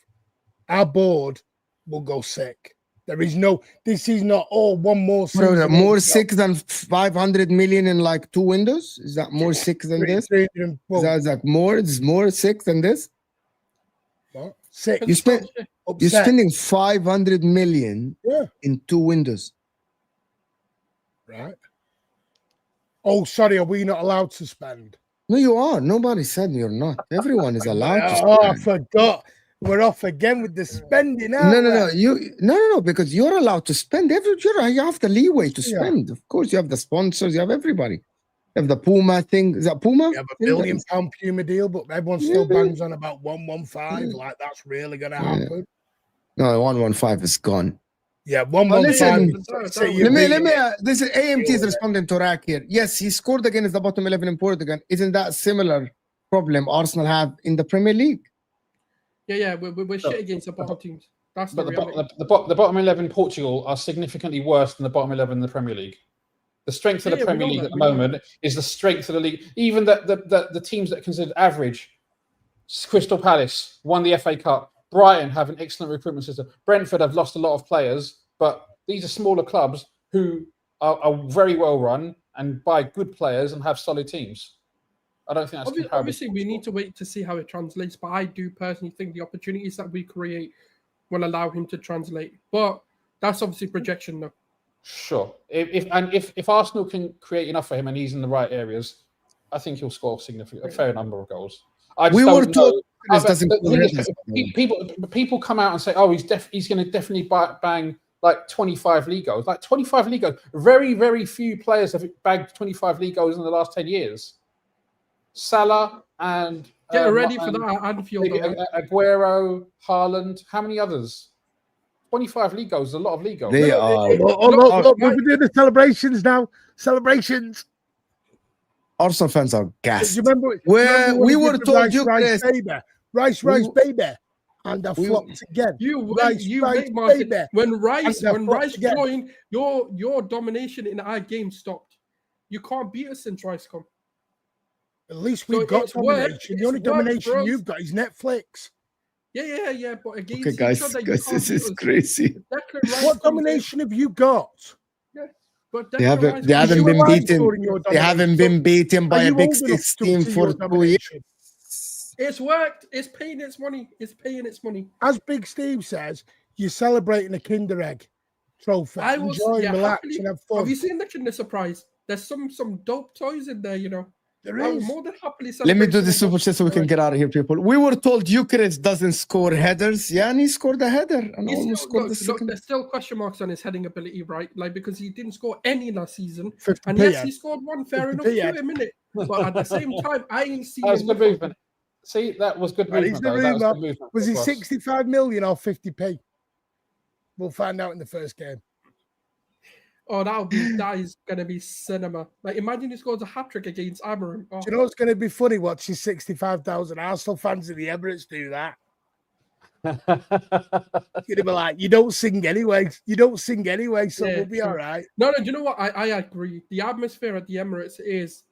our board will go sick. There is no. This is not one more. More sick than 500 million in like 2 windows. Is that more sick than this? Is that like more? Is more sick than this? What? Sick. You're spending 500 million in 2 windows. Right. Oh, sorry. Are we not allowed to spend? No, you are. Nobody said you're not. Everyone is allowed to spend. Oh, I forgot. We're off again with the spending. Aren't we? No, because you're allowed to spend you have the leeway to Yeah. spend. Of course, you have the sponsors, you have everybody. You have the Puma thing. Is that Puma? We have a £1 million Puma deal, but everyone still bangs on about 115. Like that's really going to happen. No, 115 is gone. Yeah, 115. Let me. This is AMT is responding to Rack here. Yes, he scored against the bottom 11 in Portugal. Isn't that similar problem Arsenal have in the Premier League? Yeah, we're shit against the bottom teams. That's the reality. The bottom 11 in Portugal are significantly worse than the bottom 11 in the Premier League. The strength of the Premier League at the moment is the strength of the league. Even the teams that are considered average, Crystal Palace won the FA Cup. Brighton have an excellent recruitment system. Brentford have lost a lot of players, but these are smaller clubs who are very well run and buy good players and have solid teams. I don't think that's comparable. Obviously, we need to wait to see how it translates, but I do personally think the opportunities that we create will allow him to translate. But that's obviously projection, though. Sure. If Arsenal can create enough for him and he's in the right areas, I think he'll score a fair number of goals. People come out and say, "Oh, he's going to definitely bang like 25 league goals." Like 25 league goals. Very, very few players have bagged 25 league goals in the last 10 years. Salah and get ready for that Anfield. Aguero, Haaland. How many others? 25 league goals is a lot of league goals. Look, we're doing the celebrations now. Celebrations. Arsenal fans are gassed. Do you remember we were told Rice, baby. And I flopped again. Martin. When Rice joined, your domination in our game stopped. You can't beat us since Rice come. At least we've got domination. The only domination you've got is Netflix. Yeah. But against okay, guys, this is crazy. What domination have you got? Yeah, but they haven't been beaten. They haven't been beaten by a big 6 team for 2 years. It's worked. It's paying its money. As Big Steve says, you're celebrating a Kinder Egg trophy. Enjoy, relax, and have fun. Have you seen the Kinder Surprise? There's some dope toys in there, you know. There is. More than happily. Let me do the super chat so we can get out of here, people. We were told Eucharist doesn't score headers. Yeah, and he scored a header and almost scored the second. There's still question marks on his heading ability, right? Like because he didn't score any last season, 50p, and yes, he scored one. Fair enough, to a minute. But at the same time, I ain't seen. That was good movement. See, that was good movement. Was he 65 million or 50p? We'll find out in the first game. Oh, that is gonna be cinema. Like, imagine he scores a hat-trick against Amorim. Oh. Do you know what's gonna be funny? Watching 65,000 Arsenal fans in the Emirates do that. It's gonna be like, you don't sing anyway, so we'll be all right. No, do you know what? I agree. The atmosphere at the Emirates is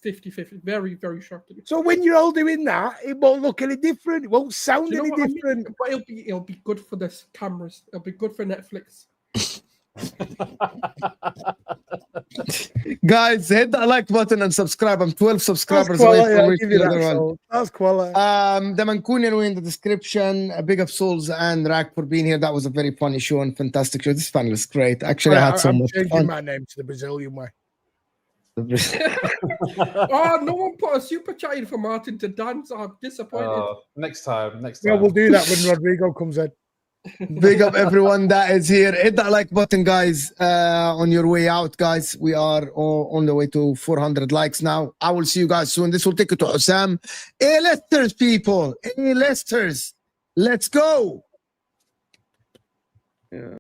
50-50. Very, very shocking. So when you're all doing that, it won't look any different. It won't sound any different. I mean? But it'll be good for the cameras. It'll be good for Netflix. Guys, hit that like button and subscribe. I'm 12 subscribers away from reaching the one. That's quality. The Mancunian in the description. Big up Souls and Rack for being here. That was a very funny show and fantastic show. This panel is great. Actually, I had so much fun. fun. My name to the Brazilian way. Oh, no one put a super chat in for Martin to dance. I'm disappointed. Next time. Yeah, we'll do that when Rodrygo comes in. Big up everyone that is here. Hit that like button, guys, on your way out, guys. We are on the way to 400 likes now. I will see you guys soon. This will take you to Hussam. A-listers, people. A-listers. Let's go. Yeah.